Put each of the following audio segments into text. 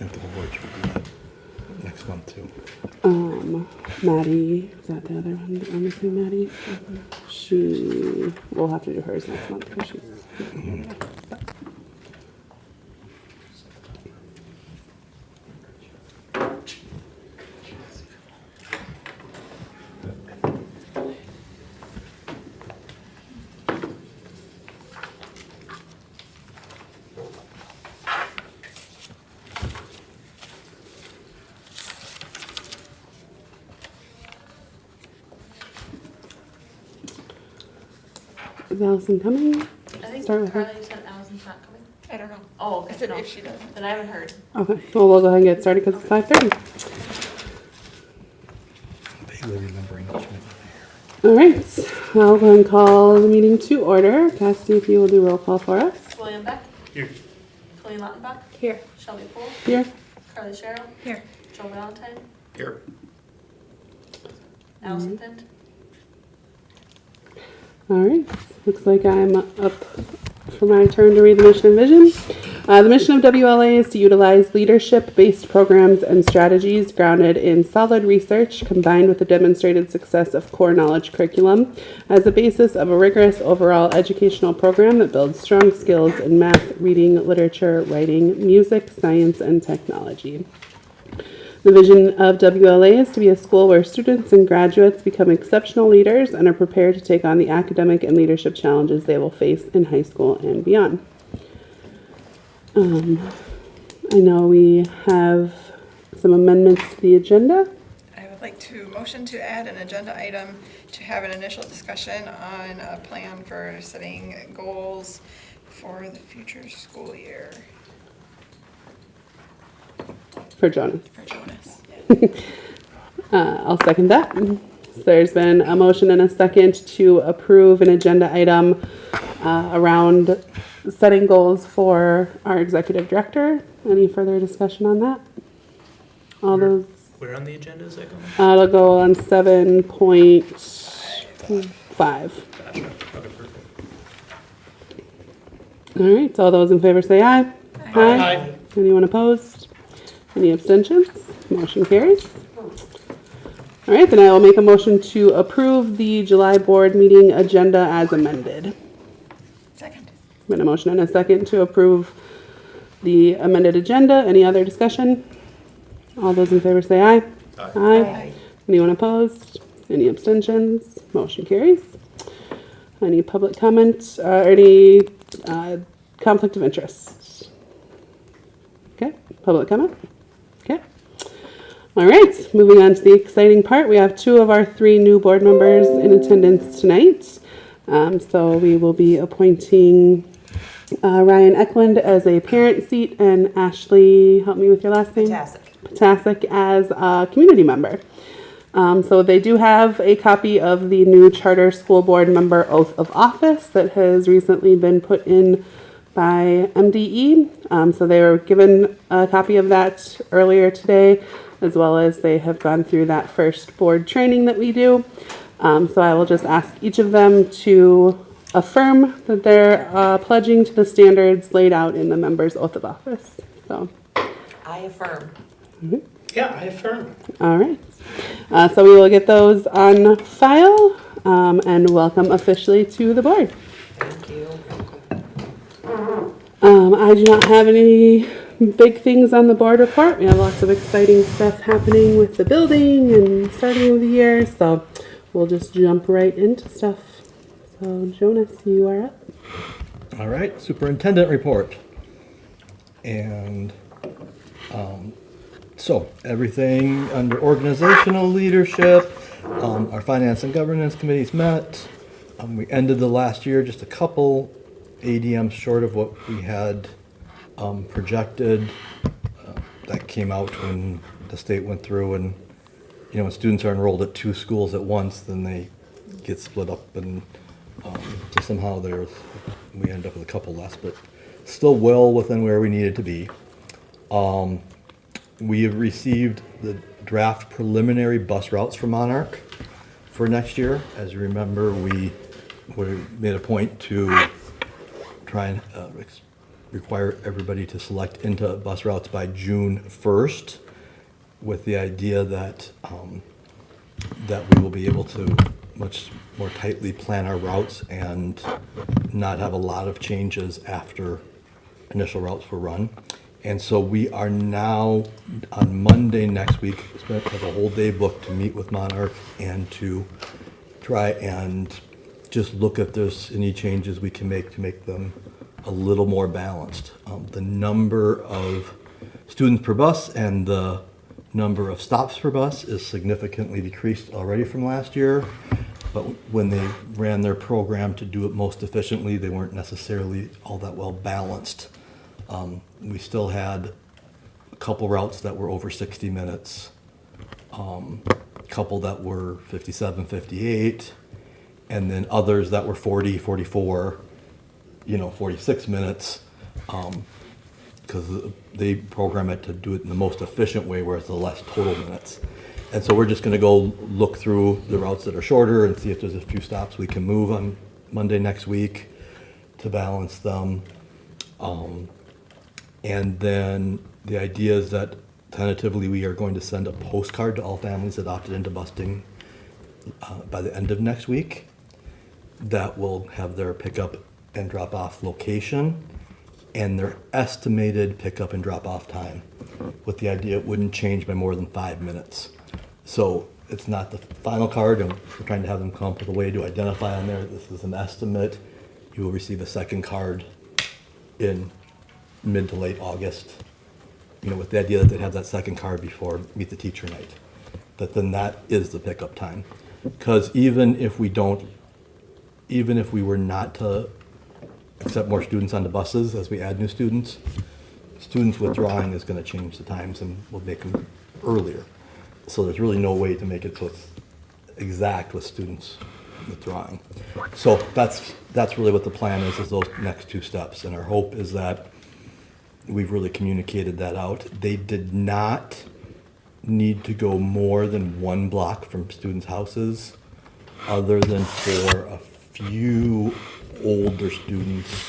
think the board should do that next month too. Maddie, is that the other one? I'm missing Maddie. We'll have to do hers next month because she's. Is Allison coming? I think Start with her. Carly said Allison's not coming. I don't know. Oh, I okay. said No. if she doesn't. Then I haven't heard. Okay, well, we'll go ahead and get started because it's 5:30. Vaguely remembering each minute. All right, I'll go and call the meeting to order. Cassidy, if you will do roll call for us. William Beck. Here. Colleen Lautenbach. Here. Shelby Poole. Here. Carly Sherrill. Here. Joe Valentine. Here. Allison Thind. All right, looks like I'm up for my turn to read the mission and vision. The mission of WLA is to utilize leadership-based programs and strategies grounded in solid research combined with the demonstrated success of core knowledge curriculum as the basis of a rigorous overall educational program that builds strong skills in math, reading, literature, writing, music, science, and technology. The vision of WLA is to be a school where students and graduates become exceptional leaders and are prepared to take on the academic and leadership challenges they will face in high school and beyond. I know we have some amendments to the agenda. I would like to motion to add an agenda item to have an initial discussion on a plan for setting goals for the future school year For Jonas. for Jonas. I'll second that. There's been a motion and a second to approve an agenda item around setting goals for our executive director. Any further discussion on that? All those, Where on the agenda is that going? it'll go on 7.5. Gotcha. Okay, perfect. All right, so all those in favor say aye. Aye. Anyone opposed? Any abstentions? Motion carries. All right, then I will make a motion to approve the July board meeting agenda as amended. Second. Been a motion and a second to approve the amended agenda. Any other discussion? All those in favor say aye. Aye. Aye. Anyone opposed? Any abstentions? Motion carries. Any public comment or any conflict of interest? Okay, public comment? Okay. All right, moving on to the exciting part. We have 2 of our 3 new board members in attendance tonight. So we will be appointing Ryan Eklund as a parent seat and Ashley, help me with your last name? Patasic as a community member. So they do have a copy of the new charter school board member oath of office that has recently been put in by MDE. So they were given a copy of that earlier today, as well as they have gone through that first board training that we do. So I will just ask each of them to affirm that they're pledging to the standards laid out in the member's oath of office. So, I affirm. Yeah, I affirm. all right. So we will get those on file and welcome officially to the board. Thank you. I do not have any big things on the board report. We have lots of exciting stuff happening with the building and starting of the year, so we'll just jump right into stuff. So Jonas, you are up. All right, superintendent report. And so everything under organizational leadership, our finance and governance committees met. We ended the last year just a couple ADMs short of what we had projected. That came out when the state went through, and when students are enrolled at 2 schools at once, then they get split up, and so somehow we end up with a couple less, but still well within where we needed to be. We have received the draft preliminary bus routes for Monarch for next year. As you remember, we made a point to try and require everybody to select into bus routes by June 1st, with the idea that, that we will be able to much more tightly plan our routes and not have a lot of changes after initial routes were run. And so we are now, on Monday next week, have a whole day booked to meet with Monarch and to try and just look if there's any changes we can make to make them a little more balanced. The number of students per bus and the number of stops per bus is significantly decreased already from last year. But when they ran their program to do it most efficiently, they weren't necessarily all that well balanced. We still had a couple routes that were over 60 minutes, a couple that were 57, 58, and then others that were 40, 44, 46 minutes, because they program it to do it in the most efficient way where it's the less total minutes. And so we're just going to go look through the routes that are shorter and see if there's a few stops we can move on Monday next week to balance them. And then the idea is that tentatively we are going to send a postcard to all families that opted into busting by the end of next week that will have their pickup and drop off location and their estimated pickup and drop off time, with the idea it wouldn't change by more than 5 minutes. So it's not the final card, and we're trying to have them come up with a way to identify on there, this is an estimate. You will receive a second card in mid to late August, with the idea that they'd have that second card before meet the teacher night. Then that is the pickup time. Because even if we were not to accept more students on the buses as we add new students withdrawing is going to change the times and we'll make them earlier. So there's really no way to make it so it's exact with students withdrawing. So that's really what the plan is those next two steps. And our hope is that we've really communicated that out. They did not need to go more than one block from students' houses, other than for a few older students,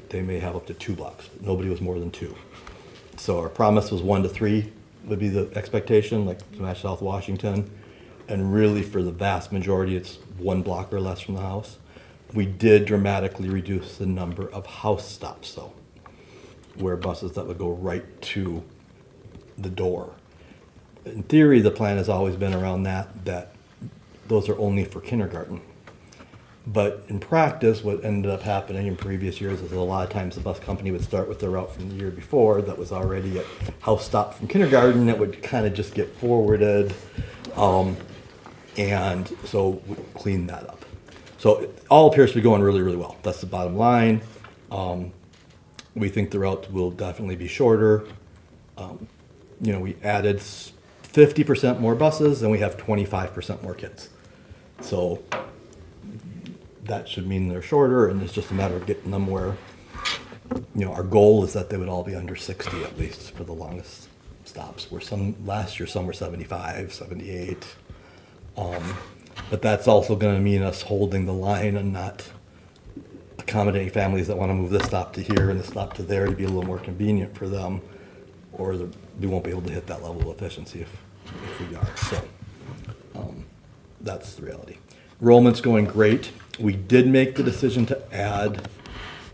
they may have up to 2 blocks. Nobody was more than 2. So our promise was 1 to 3 would be the expectation, like Smash South Washington. And really for the vast majority, it's 1 block or less from the house. We did dramatically reduce the number of house stops though, where buses that would go right to the door. In theory, the plan has always been around that those are only for kindergarten. But in practice, what ended up happening in previous years is a lot of times the bus company would start with their route from the year before that was already at house stop from kindergarten that would kind of just get forwarded. And so we cleaned that up. So it all appears to be going really, really well. That's the bottom line. We think the route will definitely be shorter. We added 50% more buses and we have 25% more kids. So that should mean they're shorter, and it's just a matter of getting them where, our goal is that they would all be under 60 at least for the longest stops, where last year some were 75, 78. But that's also going to mean us holding the line and not accommodating families that want to move this stop to here and this stop to there to be a little more convenient for them, or we won't be able to hit that level of efficiency if we are. So that's the reality. Enrollment's going great. We did make the decision to add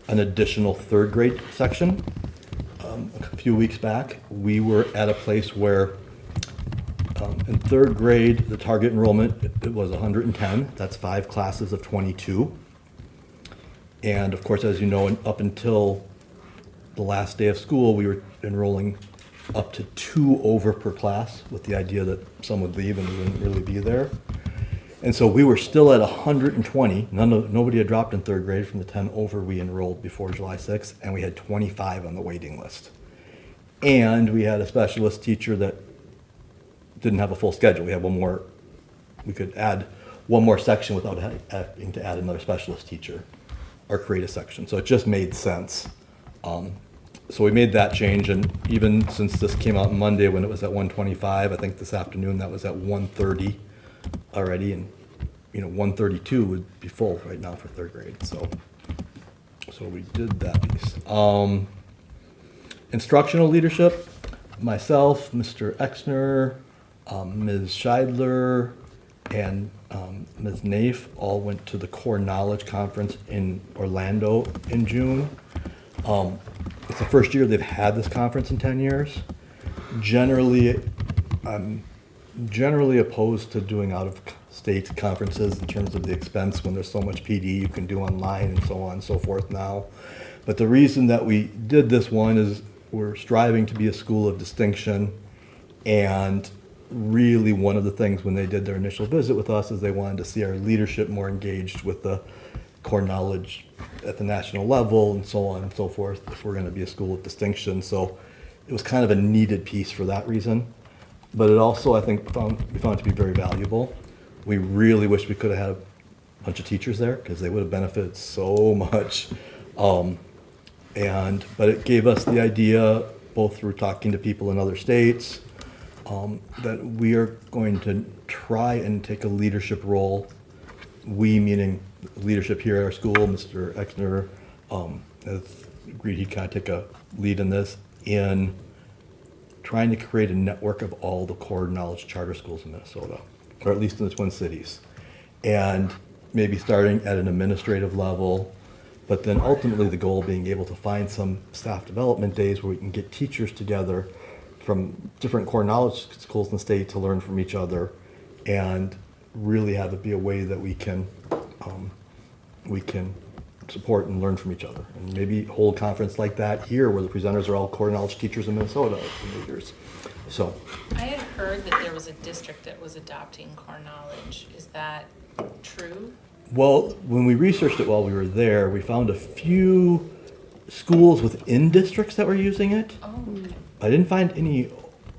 an additional 3rd grade section. A few weeks back, we were at a place where in 3rd grade, the target enrollment, it was 110. That's 5 classes of 22. And of course, as you know, up until the last day of school, we were enrolling up to 2 over per class with the idea that some would leave and we wouldn't really be there. And so we were still at 120. Nobody had dropped in 3rd grade from the 10 over we enrolled before July 6th, and we had 25 on the waiting list. And we had a specialist teacher that didn't have a full schedule. We could add one more section without having to add another specialist teacher or create a section. So it just made sense. So we made that change, and even since this came out Monday when it was at 125, I think this afternoon that was at 130 already, and 132 would be full right now for 3rd grade. So we did that piece. instructional leadership, myself, Mr. Exner, Ms. Scheidler, and Ms. Naif all went to the Core Knowledge Conference in Orlando in June. It's the first year they've had this conference in 10 years. Generally, I'm generally opposed to doing out-of-state conferences in terms of the expense when there's so much PD you can do online and so on and so forth now. But the reason that we did this one is we're striving to be a school of distinction, and really one of the things when they did their initial visit with us is they wanted to see our leadership more engaged with the core knowledge at the national level and so on and so forth if we're going to be a school of distinction. So it was kind of a needed piece for that reason. But it also, I think, we found it to be very valuable. We really wish we could have had a bunch of teachers there because they would have benefited so much. But it gave us the idea, both through talking to people in other states, that we are going to try and take a leadership role. We, meaning leadership here at our school, Mr. Exner has agreed he'd kind of take a lead in this, in trying to create a network of all the core knowledge charter schools in Minnesota, or at least in the Twin Cities. And maybe starting at an administrative level, but then ultimately the goal being able to find some staff development days where we can get teachers together from different core knowledge schools in the state to learn from each other and really have it be a way that we can support and learn from each other. And maybe hold a conference like that here where the presenters are all core knowledge teachers in Minnesota and leaders. So I had heard that there was a district that was adopting core knowledge. Is that true? well, when we researched it while we were there, we found a few schools within districts that were using it. Oh, okay. I didn't find any,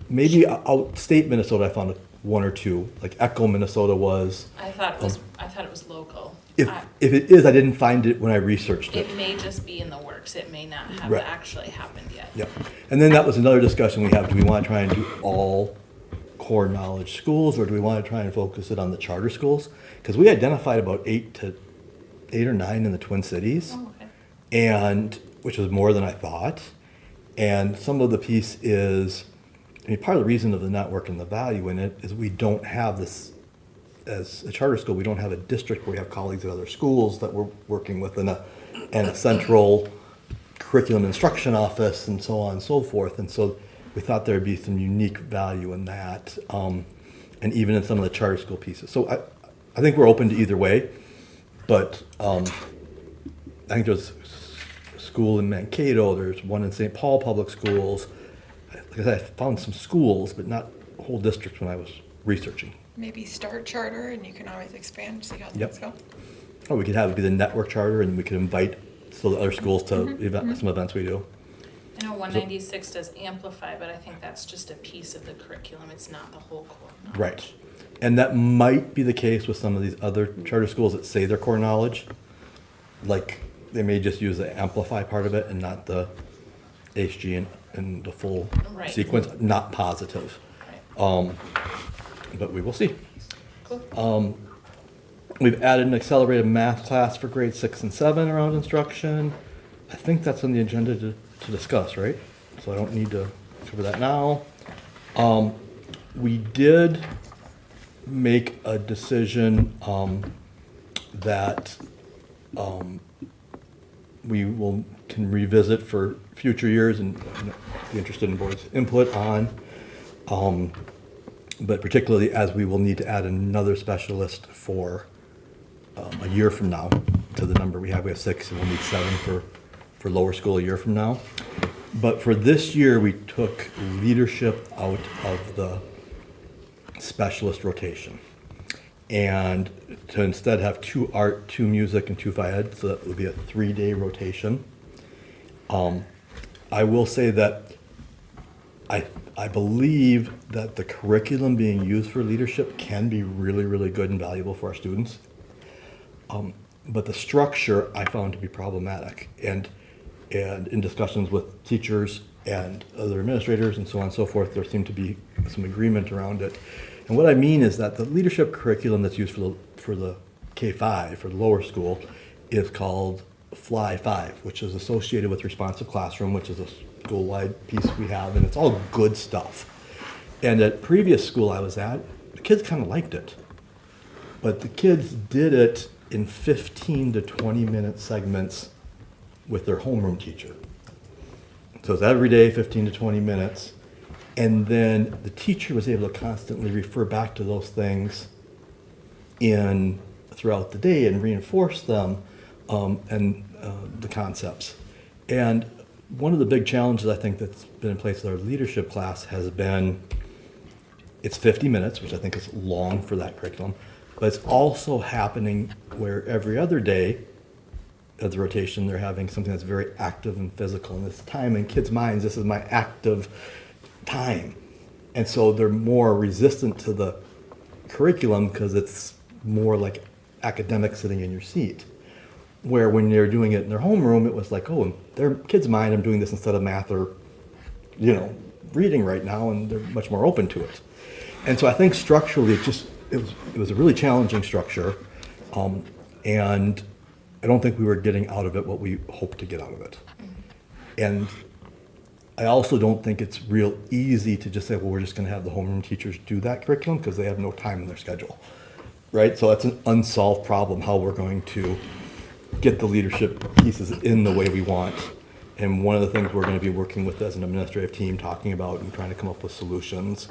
maybe outstate Minnesota I found one or two, like Echo, Minnesota was. I thought it was local. If it is, I didn't find it when I researched it. It may just be in the works. It may not have Right. actually happened yet. Yep. And then that was another discussion we have. Do we want to try and do all core knowledge schools, or do we want to try and focus it on the charter schools? Because we identified about 8 or 9 in the Twin Cities, Oh, okay. and which was more than I thought. And some of the piece is, I mean, part of the reason of the network and the value in it is we don't have this, as a charter school, we don't have a district where we have colleagues at other schools that we're working with and a central curriculum instruction office and so on and so forth. And so we thought there'd be some unique value in that, and even in some of the charter school pieces. So I think we're open to either way, but I think there's a school in Mankato, there's one in St. Paul Public Schools. Like I said, I found some schools, but not whole districts when I was researching. Maybe start charter and you can always expand, see how Yep. things go. Or we could have it be the network charter, and we could invite still the other schools to some events we do. I know 196 does amplify, but I think that's just a piece of the curriculum. It's not the whole core knowledge. Right. And that might be the case with some of these other charter schools that say they're core knowledge. Like, they may just use the amplify part of it and not the HG and the full Right. sequence. Not positive. Right. But we will see. Cool. We've added an accelerated math class for grades 6 and 7 around instruction. I think that's on the agenda to discuss, right? So I don't need to cover that now. We did make a decision that we can revisit for future years and be interested in board's input on. But particularly as we will need to add another specialist for a year from now to the number we have. We have 6 and we'll need 7 for lower school a year from now. But for this year, we took leadership out of the specialist rotation. And to instead have 2 art, 2 music, and 2 phy ed, so that would be a 3-day rotation. I will say that I believe that the curriculum being used for leadership can be really, really good and valuable for our students. But the structure I found to be problematic. And in discussions with teachers and other administrators and so on and so forth, there seemed to be some agreement around it. And what I mean is that the leadership curriculum that's used for the K-5, for the lower school, is called Fly 5, which is associated with responsive classroom, which is school-wide piece we have, and it's all good stuff. And at previous school I was at, the kids kind of liked it. But the kids did it in 15 to 20-minute segments with their homeroom teacher. So it's every day, 15 to 20 minutes. And then the teacher was able to constantly refer back to those things throughout the day and reinforce them the concepts. And one of the big challenges I think that's been in place with our leadership class has been, it's 50 minutes, which I think is long for that curriculum, but it's also happening where every other day of the rotation they're having something that's very active and physical. And this time in kids' minds, this is my active time. And so they're more resistant to the curriculum because it's more like academic sitting in your seat. Where when they're doing it in their homeroom, it was like, oh, in their kids' mind, I'm doing this instead of math or, reading right now, and they're much more open to it. And so I think structurally, it was a really challenging structure, and I don't think we were getting out of it what we hoped to get out of it. And I also don't think it's real easy to just say, well, we're just going to have the homeroom teachers do that curriculum because they have no time in their schedule, right? So that's an unsolved problem, how we're going to get the leadership pieces in the way we want. And one of the things we're going to be working with as an administrative team, talking about and trying to come up with solutions.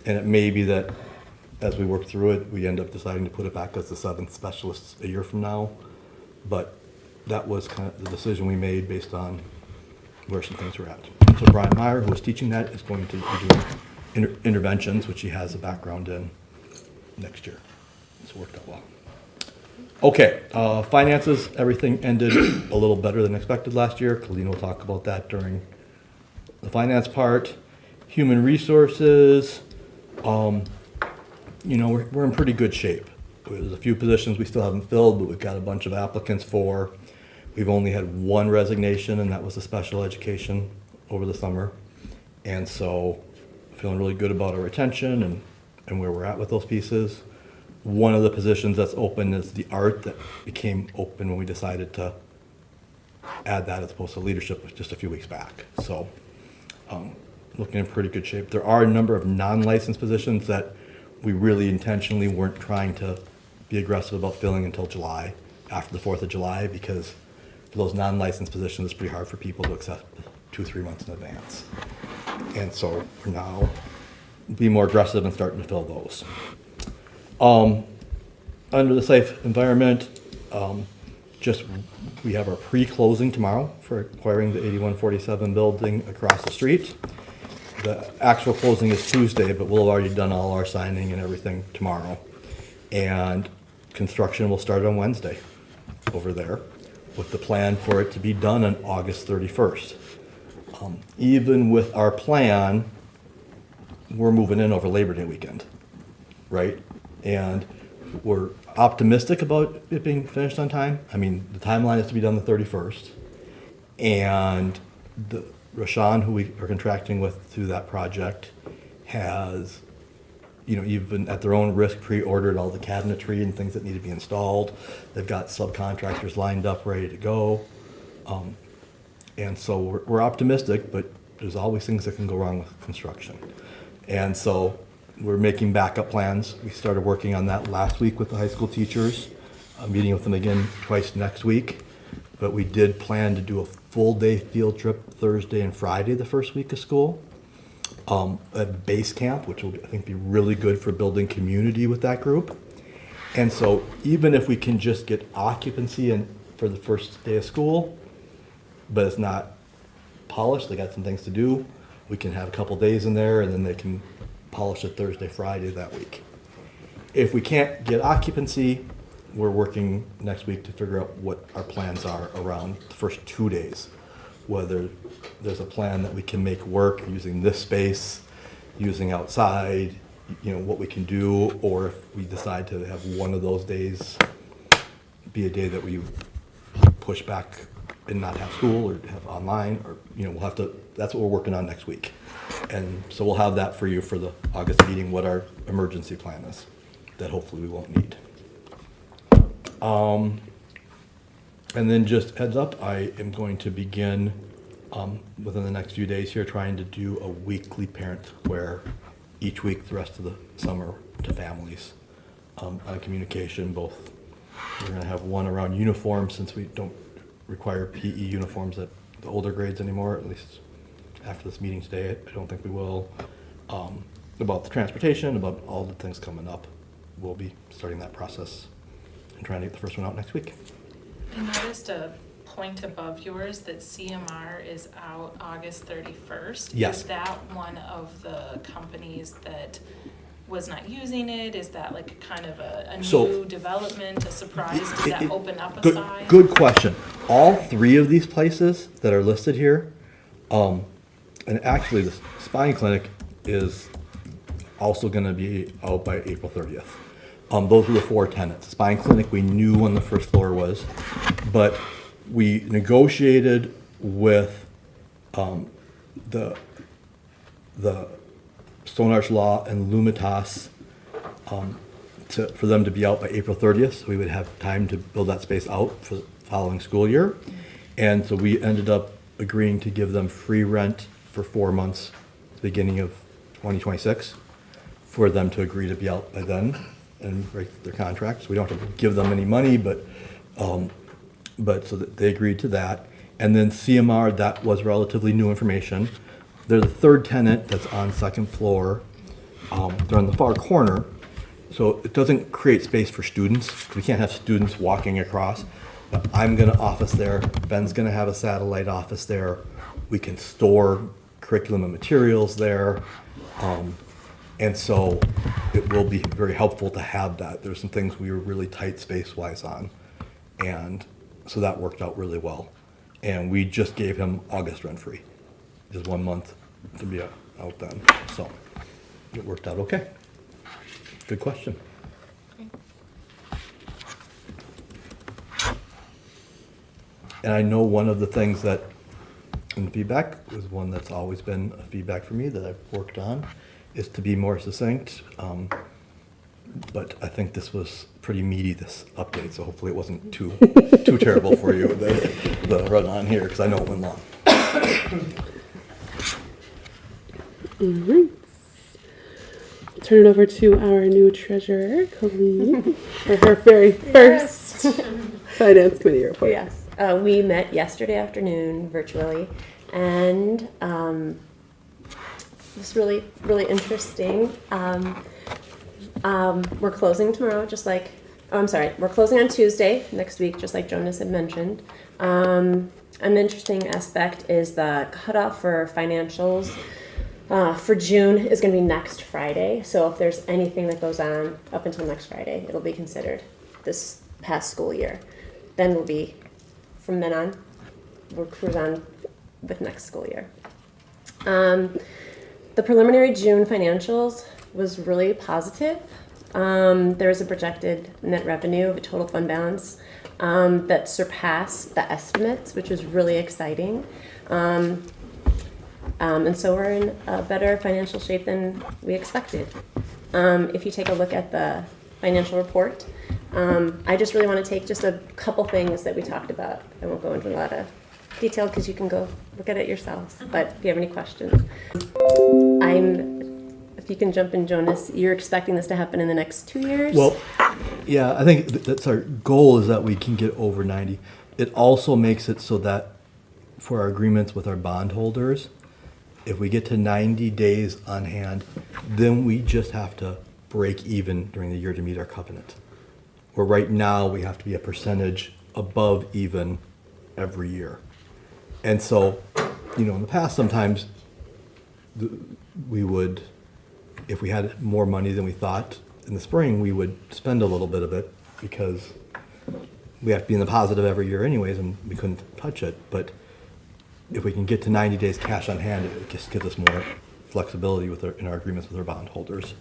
And it may be that as we work through it, we end up deciding to put it back as the 7th specialist a year from now. But that was kind of the decision we made based on where some things were at. So Brian Meyer, who was teaching that, is going to be doing interventions, which he has a background in, next year. It's worked out well. Okay, finances, everything ended a little better than expected last year. Colleen will talk about that during the finance part. Human resources, we're in pretty good shape. There's a few positions we still haven't filled, but we've got a bunch of applicants for. We've only had one resignation, and that was the special education over the summer. And so feeling really good about our retention and where we're at with those pieces. One of the positions that's open is the art that became open when we decided to add that as opposed to leadership just a few weeks back. So looking in pretty good shape. There are a number of non-licensed positions that we really intentionally weren't trying to be aggressive about filling until July, after the 4th of July, because for those non-licensed positions, it's pretty hard for people to accept 2-3 months in advance. And so for now, be more aggressive and starting to fill those. Under the safe environment, we have our pre-closing tomorrow for acquiring the 8147 building across the street. The actual closing is Tuesday, but we'll have already done all our signing and everything tomorrow. And construction will start on Wednesday over there, with the plan for it to be done on August 31st. Even with our plan, we're moving in over Labor Day weekend, right? And we're optimistic about it being finished on time. I mean, the timeline is to be done the 31st. And Rashawn, who we are contracting with through that project, has, even at their own risk, pre-ordered all the cabinetry and things that need to be installed. They've got subcontractors lined up, ready to go. And so we're optimistic, but there's always things that can go wrong with construction. And so we're making backup plans. We started working on that last week with the high school teachers. I'm meeting with them again twice next week. But we did plan to do a full day field trip Thursday and Friday, the first week of school, at base camp, which will, I think, be really good for building community with that group. And so even if we can just get occupancy in for the first day of school, but it's not polished, they got some things to do, we can have a couple days in there, and then they can polish it Thursday, Friday that week. If we can't get occupancy, we're working next week to figure out what our plans are around the first 2 days. Whether there's a plan that we can make work using this space, using outside, what we can do, or if we decide to have one of those days be a day that we push back and not have school or have online, or, we'll have to, that's what we're working on next week. And so we'll have that for you for the August meeting, what our emergency plan is, that hopefully we won't need. And then just heads up, I am going to begin within the next few days here, trying to do a weekly parent square each week the rest of the summer to families on communication. Both, we're going to have one around uniforms, since we don't require PE uniforms at the older grades anymore, at least after this meeting today. I don't think we will. About the transportation, about all the things coming up. We'll be starting that process and trying to get the first one out next week. I noticed a point above yours that CMR is out August 31st. Yes. Is that one of the companies that was not using it? Is that like kind of a So- new development, a surprise? Does that open up a Good, side? good question. All three of these places that are listed here, and actually the spine clinic is also going to be out by April 30th. Those were the four tenants. Spine clinic we knew when the first floor was, but we negotiated with the Stone Arch Law and Lumitas for them to be out by April 30th, so we would have time to build that space out for the following school year. And so we ended up agreeing to give them free rent for 4 months, beginning of 2026, for them to agree to be out by then and break their contract. So we don't have to give them any money, but so that they agreed to that. And then CMR, that was relatively new information. They're the third tenant that's on second floor. They're on the far corner, so it doesn't create space for students. We can't have students walking across. But I'm gonna office there. Ben's gonna have a satellite office there. We can store curriculum and materials there. And so it will be very helpful to have that. There's some things we were really tight space-wise on. And so that worked out really well. And we just gave him August rent-free, just 1 month to be out then. So it worked out okay. Good question. Okay. And I know one of the things that, in the feedback, was one that's always been a feedback for me that I've worked on, is to be more succinct. But I think this was pretty meaty, this update, so hopefully it wasn't too terrible for you, the run on here, because I know it went long. All right. Turn it over to our new treasurer, Colleen, for her very first finance committee report. Yes, we met yesterday afternoon virtually, and it was really, really interesting. We're closing tomorrow, we're closing on Tuesday next week, just like Jonas had mentioned. An interesting aspect is the cutoff for financials for June is going to be next Friday. So if there's anything that goes on up until next Friday, it'll be considered this past school year. Then from then on, we'll cruise on with next school year. The preliminary June financials was really positive. There was a projected net revenue of a total fund balance that surpassed the estimates, which was really exciting. And so we're in a better financial shape than we expected. If you take a look at the financial report, I just really want to take just a couple things that we talked about. I won't go into a lot of detail because you can go look at it yourselves. But if you have any questions, if you can jump in, Jonas, you're expecting this to happen in the next 2 years? Well, yeah, I think that's our goal, is that we can get over 90. It also makes it so that for our agreements with our bondholders, if we get to 90 days on hand, then we just have to break even during the year to meet our covenant. Where right now, we have to be a percentage above even every year. And so, in the past, sometimes we would, if we had more money than we thought in the spring, we would spend a little bit of it because we have to be in the positive every year anyways, and we couldn't touch it. But if we can get to 90 days cash on hand, it just gives us more flexibility in our agreements with our bondholders.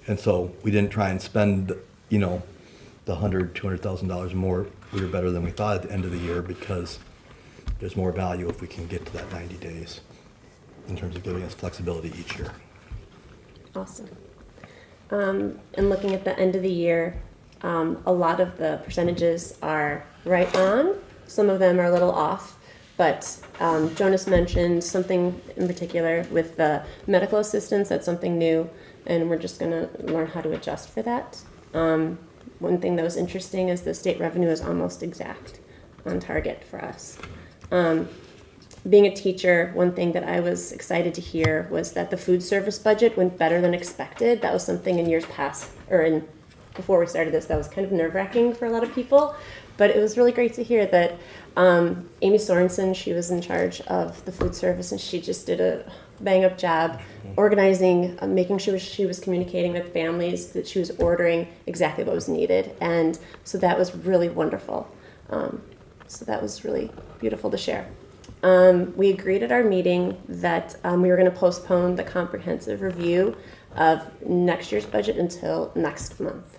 And so we didn't try and spend, the $100,000, $200,000 more. We were better than we thought at the end of the year because there's more value if we can get to that 90 days in terms of giving us flexibility each year. Awesome. And looking at the end of the year, a lot of the percentages are right on. Some of them are a little off, But Jonas mentioned something in particular with the medical assistance. That's something new, and we're just going to learn how to adjust for that. One thing that was interesting is the state revenue is almost exact on target for us. Being a teacher, one thing that I was excited to hear was that the food service budget went better than expected. That was something in years past, or before we started this, that was kind of nerve-wracking for a lot of people. But it was really great to hear that Amy Sorensen, she was in charge of the food service, and she just did a bang-up job organizing, making sure she was communicating with families, that she was ordering exactly what was needed. And so that was really wonderful. So that was really beautiful to share. We agreed at our meeting that we were going to postpone the comprehensive review of next year's budget until next month,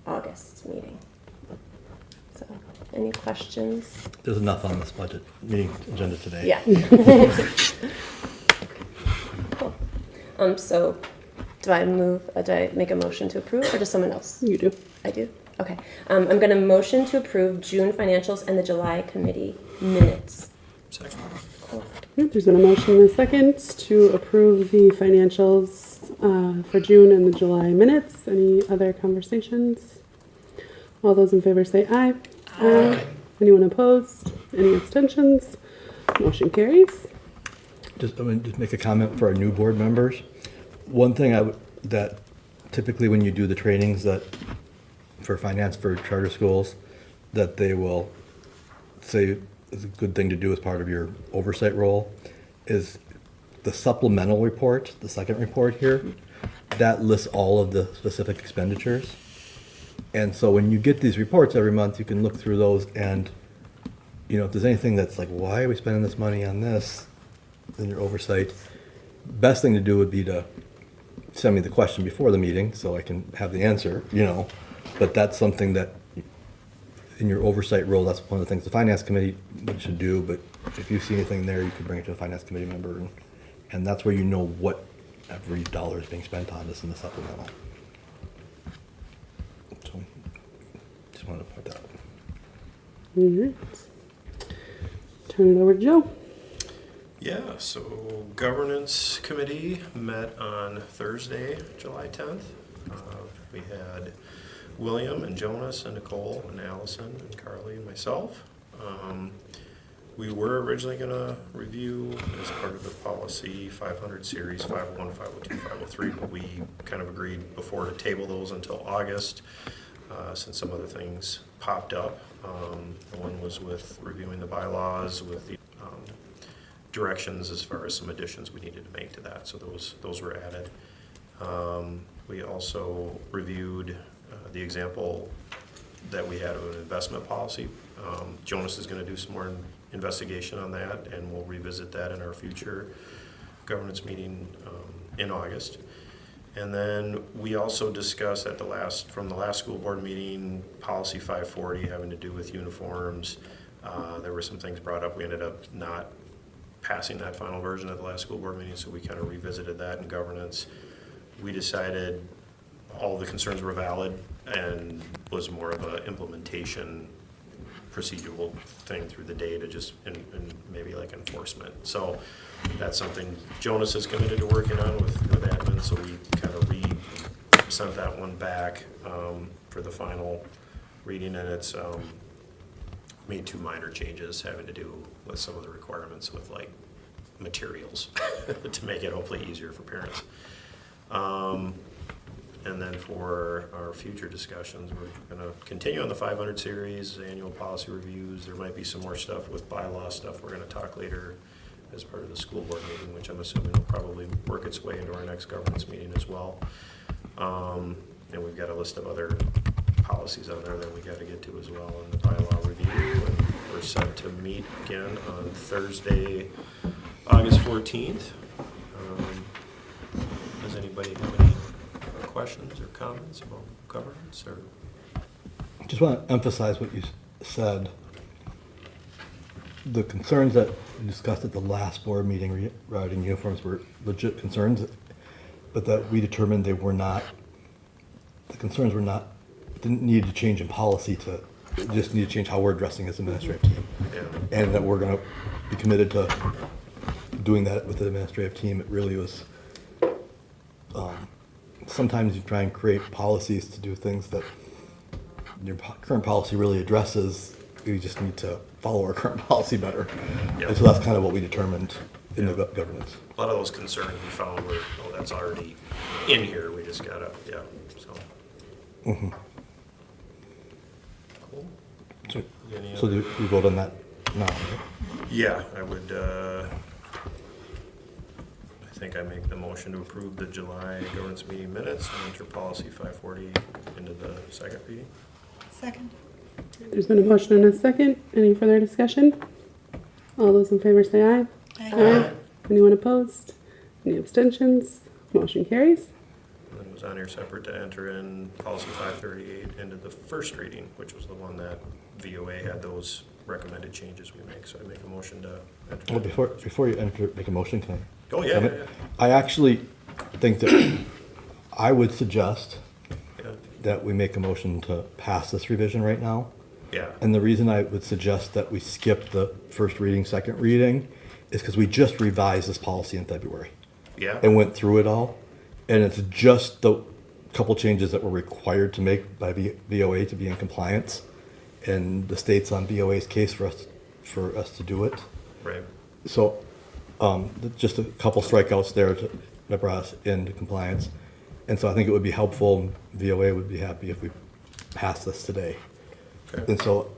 August meeting. So, any questions? There's enough on this budget meeting agenda today. Yeah. Cool. So, do I make a motion to approve, or does someone else? You do. I do? Okay. I'm going to motion to approve June financials and the July committee minutes. Second. There's been a motion and a second to approve the financials for June and the July minutes. Any other conversations? All those in favor say aye. Aye. Anyone opposed? Any abstentions? Motion carries. Just make a comment for our new board members. One thing that typically when you do the trainings that for finance for charter schools, that they will say is a good thing to do as part of your oversight role is the supplemental report, the second report here, that lists all of the specific expenditures. And so when you get these reports every month, you can look through those and, if there's anything that's like, why are we spending this money on this in your oversight, best thing to do would be to send me the question before the meeting so I can have the answer, but that's something that in your oversight role, that's one of the things the finance committee should do, but if you see anything there, you could bring it to a finance committee member, and that's where you know what every dollar is being spent on is in the supplemental. So, just wanted to point that out. All right. Turn it over to Joe. Yeah, so governance committee met on Thursday, July 10th. We had William and Jonas and Nicole and Allison and Carly and myself. We were originally going to review as part of the policy 500 series 501, 502, 503, but we kind of agreed before to table those until August since some other things popped up. The one was with reviewing the bylaws with the directions as far as some additions we needed to make to that, so those were added. We also reviewed the example that we had of an investment policy. Jonas is going to do some more investigation on that, and we'll revisit that in our future governance meeting in August. And then we also discussed from the last school board meeting, policy 540 having to do with uniforms. There were some things brought up. We ended up not passing that final version at the last school board meeting, so we kind of revisited that in governance. We decided all the concerns were valid and was more of an implementation procedural thing through the day to just, and maybe like enforcement. So that's something Jonas is committed to working on with admin, so we kind of sent that one back for the final reading, and it's made 2 minor changes having to do with some of the requirements with like materials to make it hopefully easier for parents. And then for our future discussions, we're going to continue on the 500 series, annual policy reviews. There might be some more stuff with bylaw stuff we're going to talk later as part of the school board meeting, which I'm assuming will probably work its way into our next governance meeting as well. And we've got a list of other policies on there that we got to get to as well in the bylaw review. And we're set to meet again on Thursday, August 14th. Does anybody have any questions or comments about governance? Or Just want to emphasize what you said. The concerns that we discussed at the last board meeting regarding uniforms were legit concerns, but that we determined didn't need to change in policy to we just need to change how we're addressing this administrative team. Yeah. And that we're gonna be committed to doing that with the administrative team. It really was, sometimes you try and create policies to do things that your current policy really addresses. We just need to follow our current policy better. Yeah. And so that's kind of what we determined in the governance. A lot of those concerns we found were, oh, that's already in here, we just gotta, yeah, so. Mhm. Cool. So, Any so other- do we vote on that now? right? Yeah, I would, I think I make the motion to approve the July governance meeting minutes and enter policy 540 into the second reading. Second. There's been a motion and a second. Any further discussion? All those in favor say aye. Aye. Anyone opposed? Any abstentions? Motion carries. And then it was on here separate to enter in policy 538 into the first reading, which was the one that VOA had those recommended changes we make. So I make a motion to enter. Well, before you make a motion, can I? Oh, yeah, comment? yeah, yeah. I actually think that I would suggest Yeah. that we make a motion to pass this revision right now. Yeah. And the reason I would suggest that we skip the first reading, second reading, is because we just revised this policy in February Yeah. and went through it all. And it's just the couple changes that were required to make by VOA to be in compliance. And the state's on VOA's case for us to do it. Right. So, just a couple strikeouts there that brought us into compliance. And so I think it would be helpful, VOA would be happy if we pass this today. Okay. And so,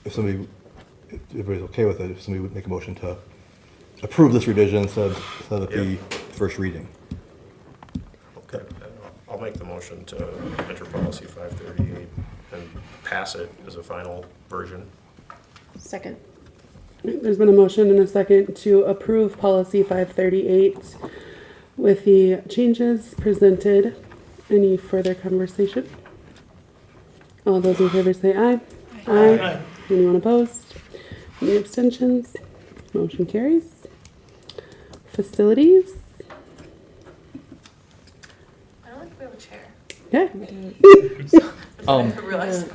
if everybody's okay with it, if somebody would make a motion to approve this revision instead of the Yeah. first reading. Okay. I'll make the motion to enter policy 538 and pass it as a final version. Second. There's been a motion and a second to approve policy 538 with the changes presented. Any further conversation? All those in favor say aye. Aye. Anyone opposed? Any abstentions? Motion carries. Facilities. I don't think we have a chair. Okay. I realized.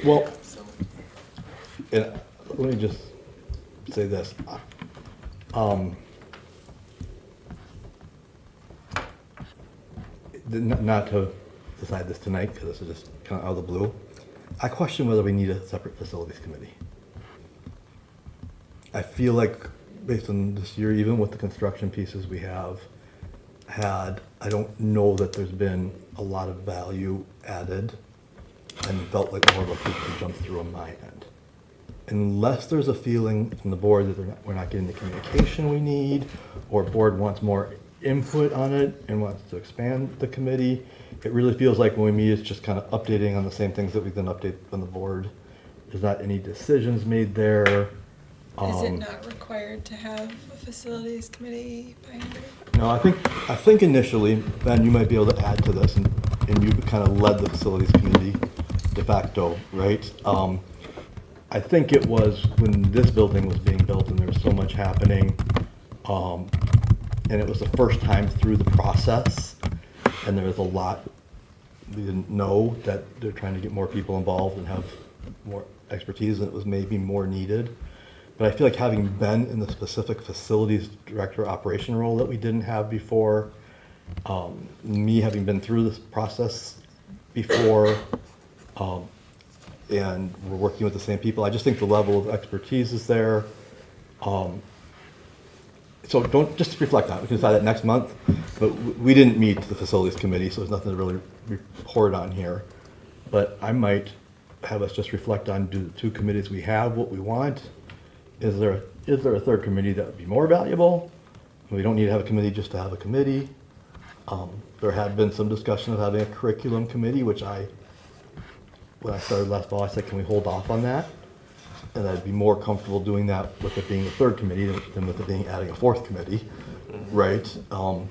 Well, So, and let me just say this. Not to decide this tonight, because this is just kind of out of the blue. I question whether we need a separate facilities committee. I feel like, based on this year, even with the construction pieces we have had, I don't know that there's been a lot of value added, and felt like more of a hoop to jump through on my end. Unless there's a feeling from the board that we're not getting the communication we need, or board wants more input on it and wants to expand the committee, it really feels like when we meet, it's just kind of updating on the same things that we've been updating on the board. There's not any decisions made there. Is it not required to have a facilities committee by anybody? No, I think initially, Ben, you might be able to add to this, and you kind of led the facilities committee de facto, right? I think it was when this building was being built and there was so much happening, and it was the first time through the process, and there was a lot we didn't know, that they're trying to get more people involved and have more expertise, and it was maybe more needed. But I feel like having been in the specific facilities director operation role that we didn't have before, me having been through this process before, and we're working with the same people, I just think the level of expertise is there. So don't just reflect on it. We can decide that next month. But we didn't meet the facilities committee, so there's nothing to really report on here. But I might have us just reflect on, do the two committees we have what we want? Is there a third committee that would be more valuable? We don't need to have a committee just to have a committee. There had been some discussion of having a curriculum committee, which when I started last fall, I said, can we hold off on that? And I'd be more comfortable doing that with it being the third committee than with it being adding a fourth committee, right? So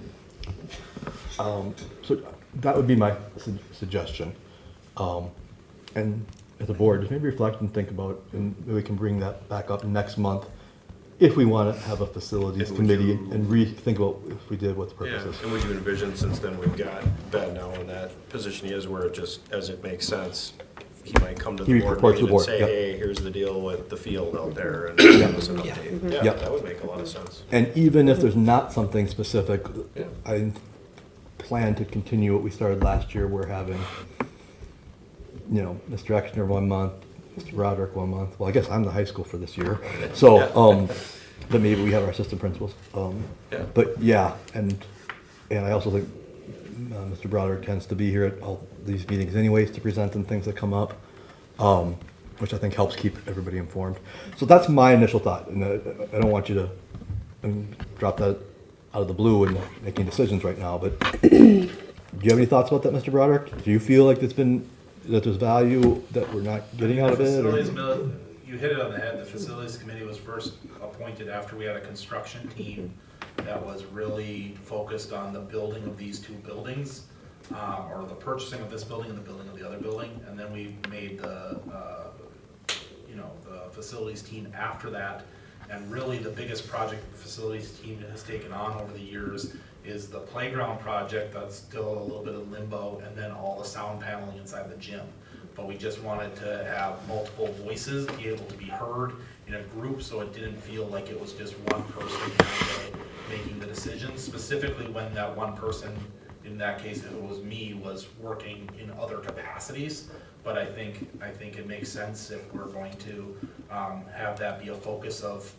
that would be my suggestion. And as a board, just maybe reflect and think about, and maybe we can bring that back up next month if we want to have a facilities And would committee you- and rethink about if we did, what the Yeah, purpose is. and would you envision, since then we've got Ben now in that position he is, where it just, as it makes sense, he might come to He the board reports to meeting the and board, say, yep. hey, here's the deal with the field out there, and give us an update. Yeah, Yep. that would make a lot of sense. And even if there's not something specific, Yeah. I plan to continue what we started last year. We're having, Mr. Exner 1 month, Mr. Broderick 1 month. Well, I guess I'm the high school for this year. So, but maybe we have our assistant principals. Yeah. But yeah, and I also think Mr. Broderick tends to be here at all these meetings anyways to present on things that come up, which I think helps keep everybody informed. So that's my initial thought, and I don't want you to drop that out of the blue and making decisions right now, but do you have any thoughts about that, Mr. Broderick? Do you feel like there's value that we're not getting out of it? Facilities bill, you hit it on the head. The facilities committee was first appointed after we had a construction team that was really focused on the building of these two buildings, or the purchasing of this building and the building of the other building. And then we made the facilities team after that. And really the biggest project the facilities team has taken on over the years is the playground project that's still a little bit of limbo, and then all the sound paneling inside the gym. But we just wanted to have multiple voices, be able to be heard in a group, so it didn't feel like it was just one person kind of making the decisions, specifically when that one person, in that case, if it was me, was working in other capacities. But I think it makes sense if we're going to have that be a focus of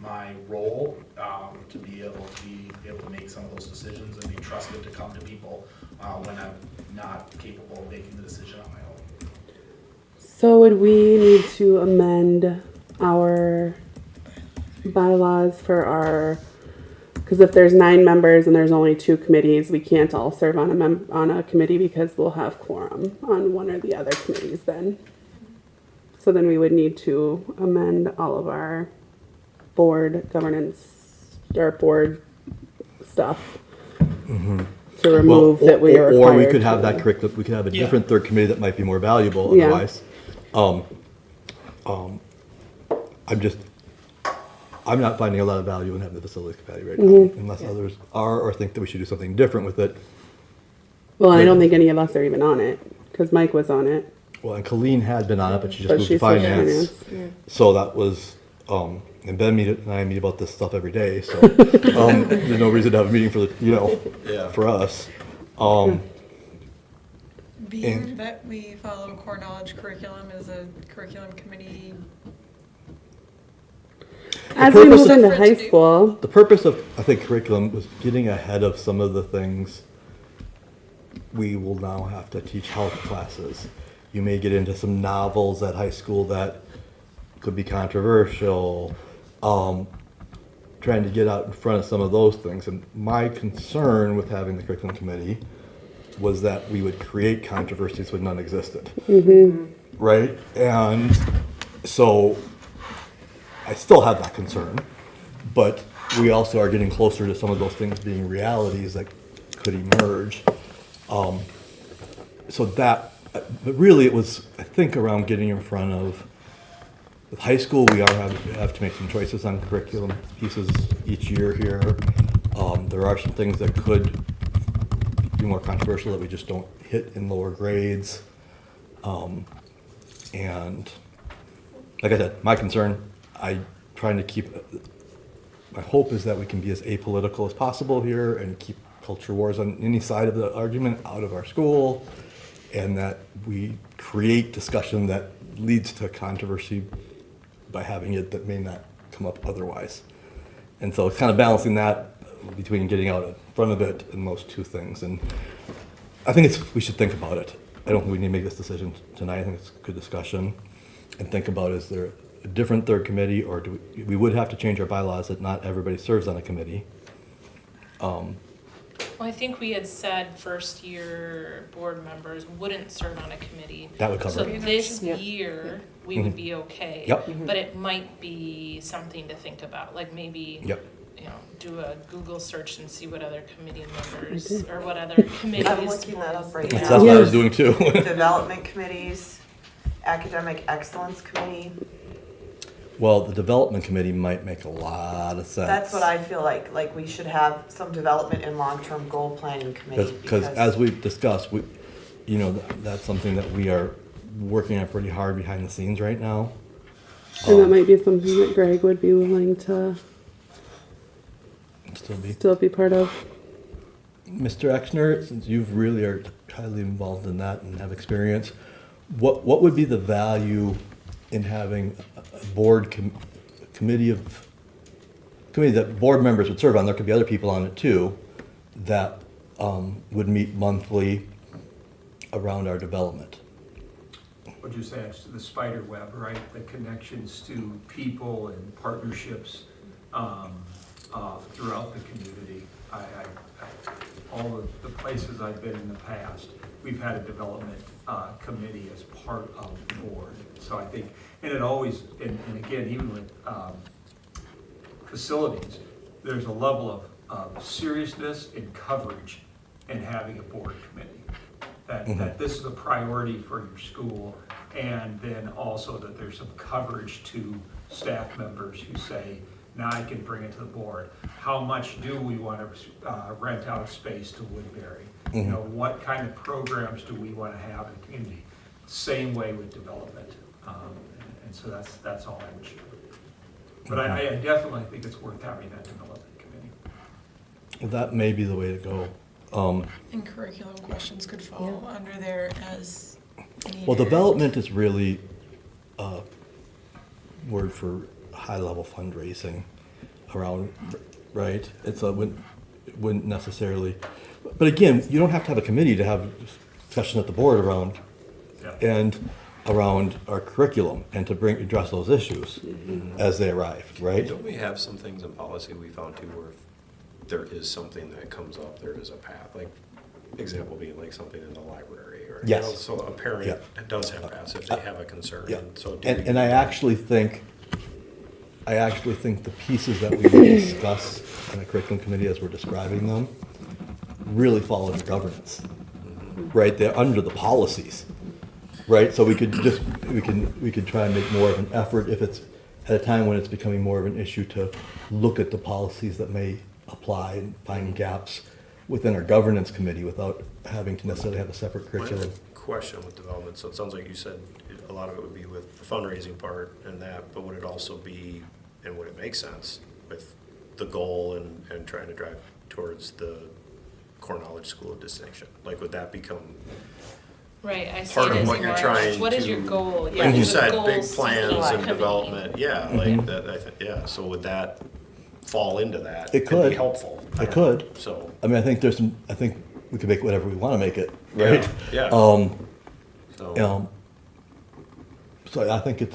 my role, to be able to make some of those decisions and be trusted to come to people when I'm not capable of making the decision on my own. So would we need to amend our bylaws for our, because if there's 9 members and there's only 2 committees, we can't all serve on a committee because we'll have quorum on one or the other committees then. So then we would need to amend all of our board governance, our board stuff to remove that we are required. Or we could have to. that curriculum, we could have a Yeah. different third committee that might be more valuable Yeah. otherwise. I'm not finding a lot of value in having the facilities committee right now, unless others are or think that we should do something different with it. Well, I don't think any of us are even on it because Mike was on it. Well, and Colleen had been on it, but she just But moved she to switched finance. finance. So that was, and Ben and I meet about this stuff every day, so there's no reason to have a meeting for Yeah. for us. Being And- that we follow core knowledge curriculum as a curriculum committee, As we purpose move of- into high school, The purpose of, I think, curriculum was getting ahead of some of the things we will now have to teach health classes. You may get into some novels at high school that could be controversial, trying to get out in front of some of those things. And my concern with having the curriculum committee was that we would create controversies when none existed. Right? And so I still have that concern, but we also are getting closer to some of those things being realities that could emerge. But really it was, I think, around getting in front of, with high school, we have to make some choices on curriculum pieces each year here. There are some things that could be more controversial that we just don't hit in lower grades. And like I said, my concern, my hope is that we can be as apolitical as possible here and keep culture wars on any side of the argument out of our school, and that we create discussion that leads to controversy by having it that may not come up otherwise. And so it's kind of balancing that between getting out in front of it and those two things. And I think we should think about it. I don't think we need to make this decision tonight. I think it's a good discussion. And think about, is there a different third committee, or we would have to change our bylaws that not everybody serves on a committee. Well, I think we had said first year board members wouldn't serve on a committee. That would cover So it. this Yep. year, we would be okay. Yep. But it might be something to think about, like maybe, Yep. do a Google search and see what other committee members, or what other committees. I'm looking that up right That's now. what I was doing too. Development committees, academic excellence committee, Well, the development committee might make a lot of sense. that's what I feel like we should have some development and long-term goal planning committee. Because as we've discussed, that's something that we are working on pretty hard behind the scenes right now. And that might be something that Greg would be willing to Still be be part of. Mr. Exner, since you've really are highly involved in that and have experience, what would be the value in having a board committee that board members would serve on? There could be other people on it too that would meet monthly around our development. Would you say it's the spider web, right? The connections to people and partnerships throughout the community. All the places I've been in the past, we've had a development committee as part of the board. So I think, and it always, and again, even with facilities, there's a level of seriousness and coverage in having a board committee. That this is a priority for your school, and then also that there's some coverage to staff members who say, now I can bring it to the board. How much do we want to rent out space to Woodbury? You know, what kind of programs do we want to have in the community? Same way with development. And so that's all I would share. But I definitely think it's worth having that development committee. That may be the way to go. And curriculum questions could fall under there as needed. Well, development is really a word for high-level fundraising around, right? It wouldn't necessarily, but again, you don't have to have a committee to have discussion at the board around and around our curriculum and to address those issues as they arrive, right? Don't we have some things in policy we found too where if there is something that comes up, there is a path, like example being like something in the library or, Yes. you know, so a parent does have paths if they have a concern. Yeah. So And I actually think the pieces that we discuss in the curriculum committee as we're describing them really fall under governance, right? They're under the policies, right? So we could try and make more of an effort if it's at a time when it's becoming more of an issue to look at the policies that may apply and find gaps within our governance committee without having to necessarily have a separate curriculum. Question with development, so it sounds like you said a lot of it would be with the fundraising part and that, but would it also be, and would it make sense with the goal and trying to drive towards the core knowledge school of distinction? Like, would that become Right, I see part it of as what you're more, trying what is to- your goal? like Yeah, you is it said, goal big seeking plans and committee? development, yeah, like that, I think, yeah, so would that fall into that? It and could. be helpful. I It don't know. could. So, I mean, I think we could make whatever we want to make it, right? yeah. So I think they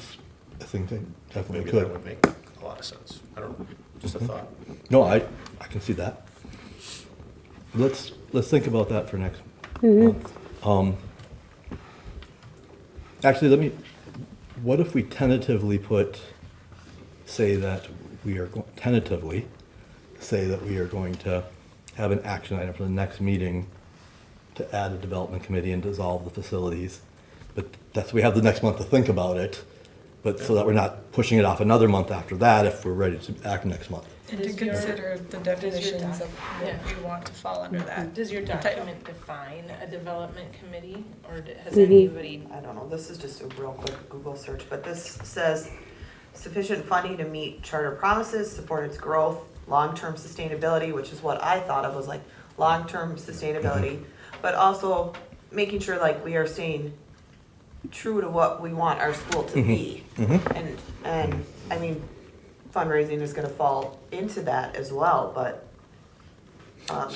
definitely maybe that could. would make a lot of sense. I don't know, just a thought. No, I can see that. Let's think about that for next month. Actually, what if we tentatively say that we are going to have an action item for the next meeting to add a development committee and dissolve the facilities. But we have the next month to think about it, but so that we're not pushing it off another month after that if we're ready to act next month. And to consider the definitions of what we want to fall under that. Does your document define a development committee, or has anybody? I don't know, this is just a real quick Google search, but this says sufficient funding to meet charter promises, support its growth, long-term sustainability, which is what I thought of was like long-term sustainability, but also making sure like we are staying true to what we want our school to be. And I mean, fundraising is gonna fall into that as well, but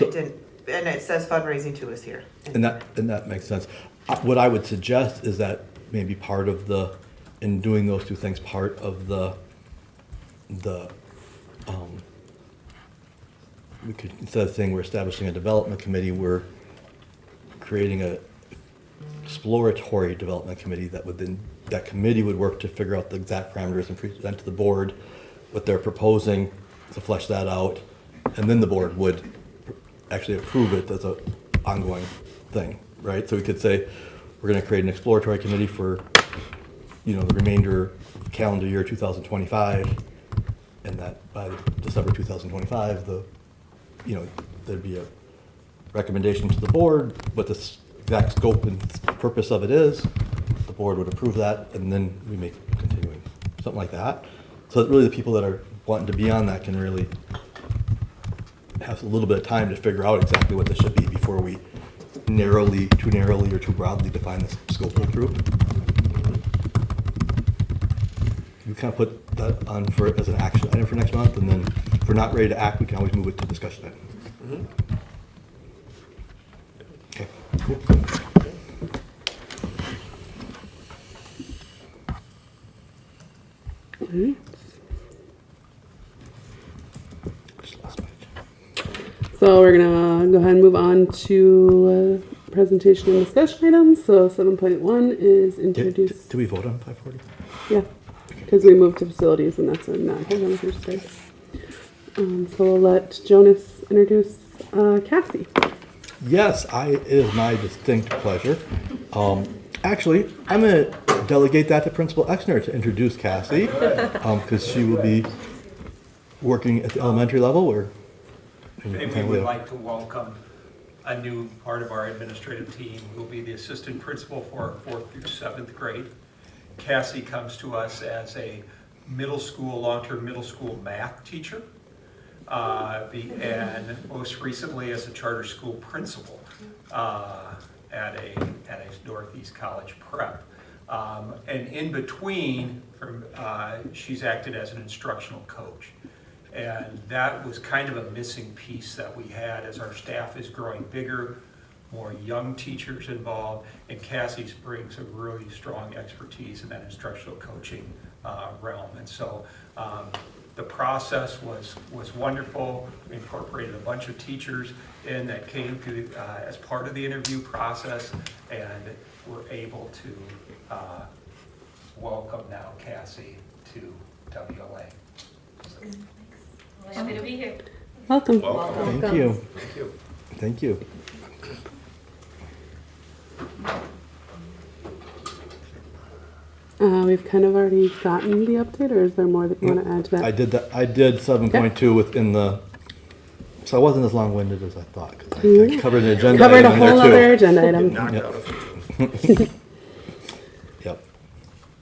it didn't, and it says fundraising too is here. And that makes sense. What I would suggest is that maybe part of in doing those two things, part of we could, instead of saying we're establishing a development committee, we're creating a exploratory development committee that committee would work to figure out the exact parameters and present to the board what they're proposing to flesh that out, and then the board would actually approve it as an ongoing thing, right? So we could say, we're gonna create an exploratory committee for, the remainder of calendar year 2025, and that by December 2025, there'd be a recommendation to the board what the exact scope and purpose of it is. The board would approve that, and then we make continuing, something like that. So that really the people that are wanting to be on that can really have a little bit of time to figure out exactly what this should be before we too narrowly or too broadly define the scope of the group. We kind of put that on for as an action item for next month, and then if we're not ready to act, we can always move it to discussion item. Okay, cool. Just lost my agenda. So we're gonna go ahead and move on to presentation and discussion items. So 7.1 is introduce. Do we vote on 540? Yeah, because we moved to facilities and that's a not hold on first day. So we'll let Jonas introduce Cassie. Yes, it is my distinct pleasure. Actually, I'm going to delegate that to Principal Exner to introduce Cassie, because she will be working at the elementary level. And we would like to welcome a new part of our administrative team who will be the assistant principal for our 4th through 7th grade. Cassie comes to us as a long-term middle school math teacher, and most recently as a charter school principal at a Northeast College prep. And in between, she's acted as an instructional coach. And that was kind of a missing piece that we had as our staff is growing bigger, more young teachers involved, and Cassie brings a really strong expertise in that instructional coaching realm. And so the process was wonderful. We incorporated a bunch of teachers in that came to as part of the interview process, and were able to welcome now Cassie to WLA. Happy to be here. Welcome. Thank you. Thank you. Thank you. We've kind of already gotten the update, or is there more that you want to add to that? I did that. I did 7.2 within the. So I wasn't as long-winded as I thought, 'cause I covered an agenda. Covered a item in there, whole too. other agenda item. Knocked Yep. out a few. Yep.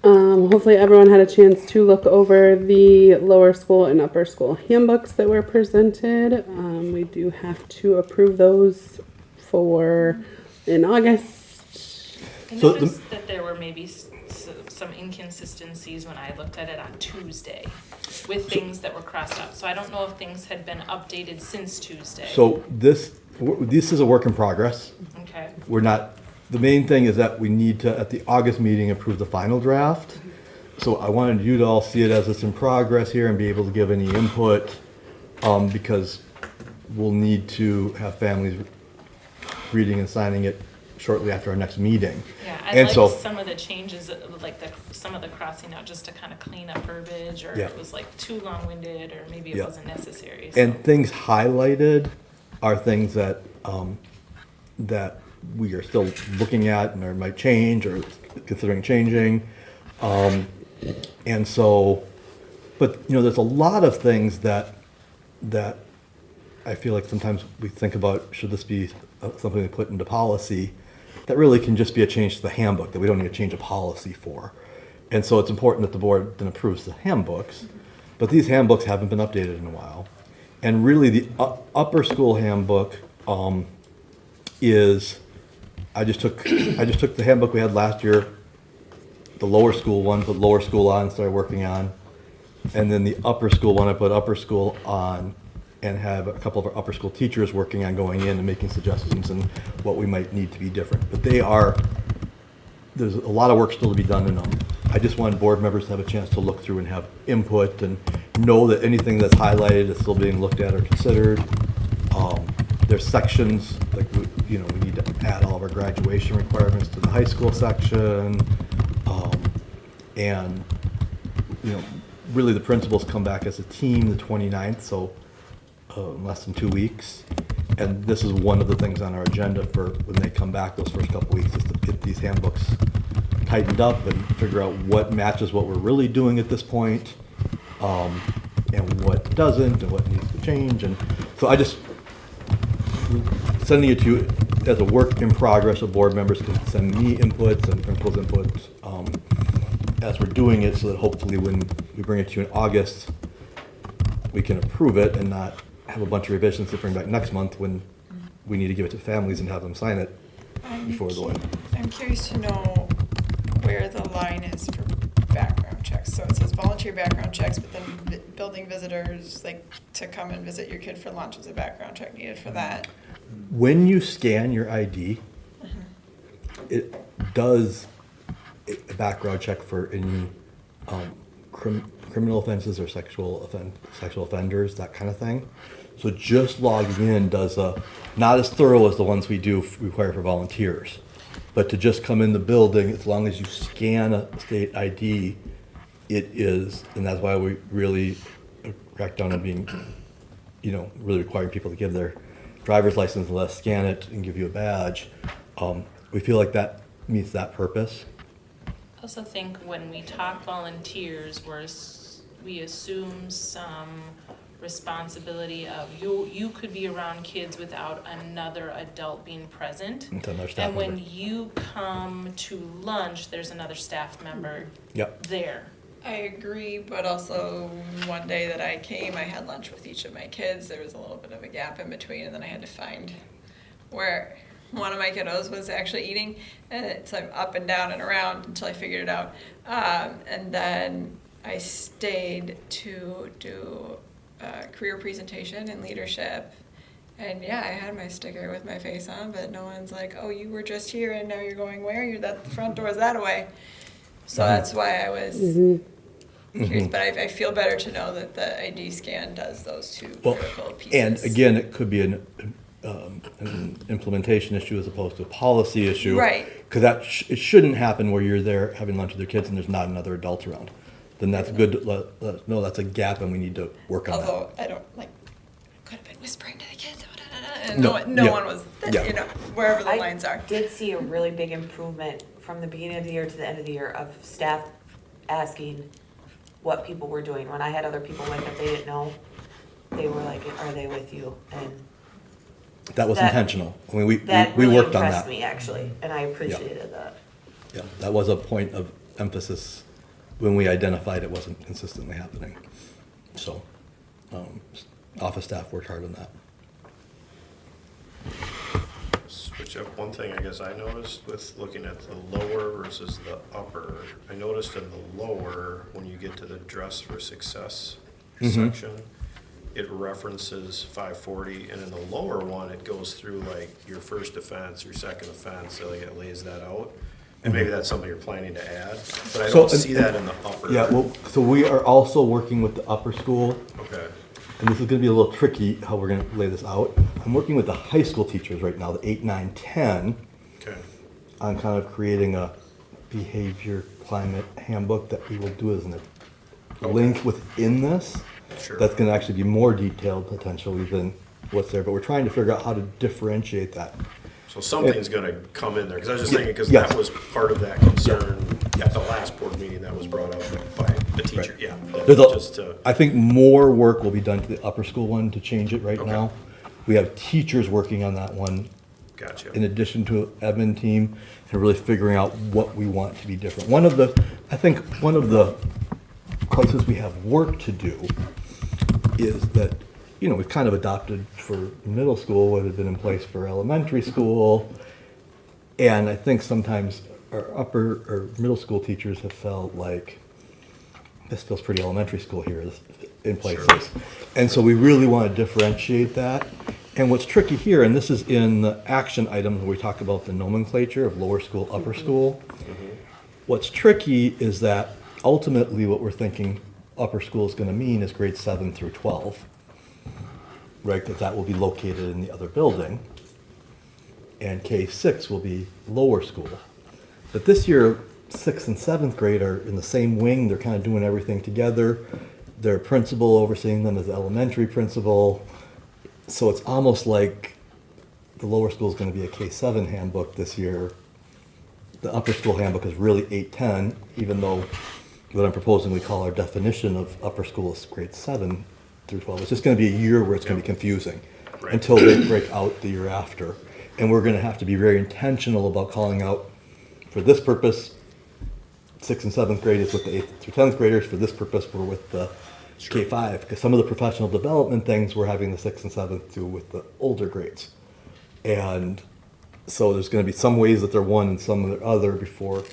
Hopefully everyone had a chance to look over the lower school and upper school handbooks that were presented. We do have to approve those in August. I So the- noticed that there were maybe some inconsistencies when I looked at it on Tuesday with things that were crossed out. So I don't know if things had been updated since Tuesday. So this is a work in progress. Okay, We're not. The main thing is that we need to, at the August meeting, approve the final draft. So I wanted you to all see it as it's in progress here and be able to give any input, because we'll need to have families reading and signing it shortly after our next meeting. yeah, I And liked so- some of the changes, like some of the crossing out, just to kind of clean up verbiage, or Yeah. it was like too long-winded, or maybe it Yeah. wasn't necessary. So. And things highlighted are things that that we are still looking at and or might change or considering changing. And so, but there's a lot of things that I feel like sometimes we think about, should this be something we put into policy, that really can just be a change to the handbook that we don't need to change a policy for. And so it's important that the board then approves the handbooks, but these handbooks haven't been updated in a while. And really the upper school handbook is, I just took the handbook we had last year, the lower school one, put lower school on, started working on, and then the upper school one, I put upper school on, and have a couple of our upper school teachers working on going in and making suggestions and what we might need to be different. But there's a lot of work still to be done in them. I just wanted board members to have a chance to look through and have input and know that anything that's highlighted is still being looked at or considered. There's sections, like, we need to add all of our graduation requirements to the high school section. And, really the principals come back as a team the 29th, so in less than 2 weeks. And this is one of the things on our agenda for when they come back those first couple weeks, is to get these handbooks tightened up and figure out what matches what we're really doing at this point, and what doesn't, and what needs to change. And so I just sending it to you as a work in progress, the board members can send me inputs and principals inputs as we're doing it, so that hopefully when we bring it to you in August, we can approve it and not have a bunch of revisions to bring back next month when we need to give it to families and have them sign it before the one. I'm curious to know where the line is for background checks. So it says volunteer background checks, but then building visitors, like to come and visit your kid for lunch, is a background check needed for that? When you scan your ID, it does a background check for any criminal offenses or sexual offenders, that kind of thing. So just logging in does not as thorough as the ones we do require for volunteers. But to just come in the building, as long as you scan a state ID, it is, and that's why we really crack down on being, really requiring people to give their driver's license and let us scan it and give you a badge. We feel like that meets that purpose. I also think when we talk volunteers, we assume some responsibility of you could be around kids without another adult being present. It's another staff And when member. you come to lunch, there's another staff member Yep. there. I agree, but also one day that I came, I had lunch with each of my kids. There was a little bit of a gap in between, and then I had to find where one of my kiddos was actually eating, and so I'm up and down and around until I figured it out. And then I stayed to do a career presentation and leadership. And yeah, I had my sticker with my face on, but no one's like, oh, you were just here and now you're going where? You're that the front door is that away. So that's why I was curious, but I feel better to know that the ID scan does those two critical pieces. And again, it could be an implementation issue as opposed to a policy issue. Right. Because it shouldn't happen where you're there having lunch with your kids and there's not another adult around. Then that's good to let us know that's a gap and we need to work on that. Although I don't could have been whispering to the kids, and No, no yeah. one was, Yeah. wherever the I lines are. did see a really big improvement from the beginning of the year to the end of the year of staff asking what people were doing. When I had other people with that they didn't know, they were like, are they with you? And That was that- intentional. I mean, we really worked on impressed that. me, actually, and I appreciated that. Yeah, that was a point of emphasis when we identified it wasn't consistently happening. So, office staff worked hard on that. Switch up one thing I guess I noticed with looking at the lower versus the upper. I noticed in the lower, when you get to the Dress for Success section, it references 540, and in the lower one, it goes through like your first offense, your second offense, so it lays that out. And maybe that's something you're planning to add, but I don't see that in the upper. Yeah, well, so we are also working with the upper school, Okay, and this is gonna be a little tricky how we're gonna lay this out. I'm working with the high school teachers right now, the 8, 9, 10, okay, on kind of creating a behavior climate handbook that we will do as a link within this. sure. That's gonna actually be more detailed potentially than what's there, but we're trying to figure out how to differentiate that. So something's gonna come in there, because I was just thinking, because Yes. that was part of that concern at the last board meeting that was brought up by the teacher, Right. yeah. There's Just to, I think more work will be done to the upper school one to change it right Okay. now. We have teachers working on that one gotcha. in addition to admin team and really figuring out what we want to be different. I think one of the places we have work to do is that, we've kind of adopted for middle school what had been in place for elementary school. And I think sometimes our upper or middle school teachers have felt like this feels pretty elementary school here in places. Sure. And so we really want to differentiate that. And what's tricky here, and this is in the action items where we talk about the nomenclature of lower school, upper school. What's tricky is that ultimately what we're thinking upper school is going to mean is grades 7 through 12, right? Because that will be located in the other building. And K-6 will be lower school. But this year, 6th and 7th grade are in the same wing. They're kind of doing everything together. Their principal overseeing them is the elementary principal. So it's almost like the lower school is going to be a K-7 handbook this year. The upper school handbook is really 8-10, even though what I'm proposing we call our definition of upper school is grade 7 through 12. It's just going to be a year where it's going to be confusing Right. until they break out the year after. And we're gonna have to be very intentional about calling out, for this purpose, 6th and 7th grade is with the 8th through 10th graders. For this purpose, we're with the K-5. Because some of the professional development things, we're having the 6th and 7th do with the older grades. And so there's gonna be some ways that they're one and some that are other before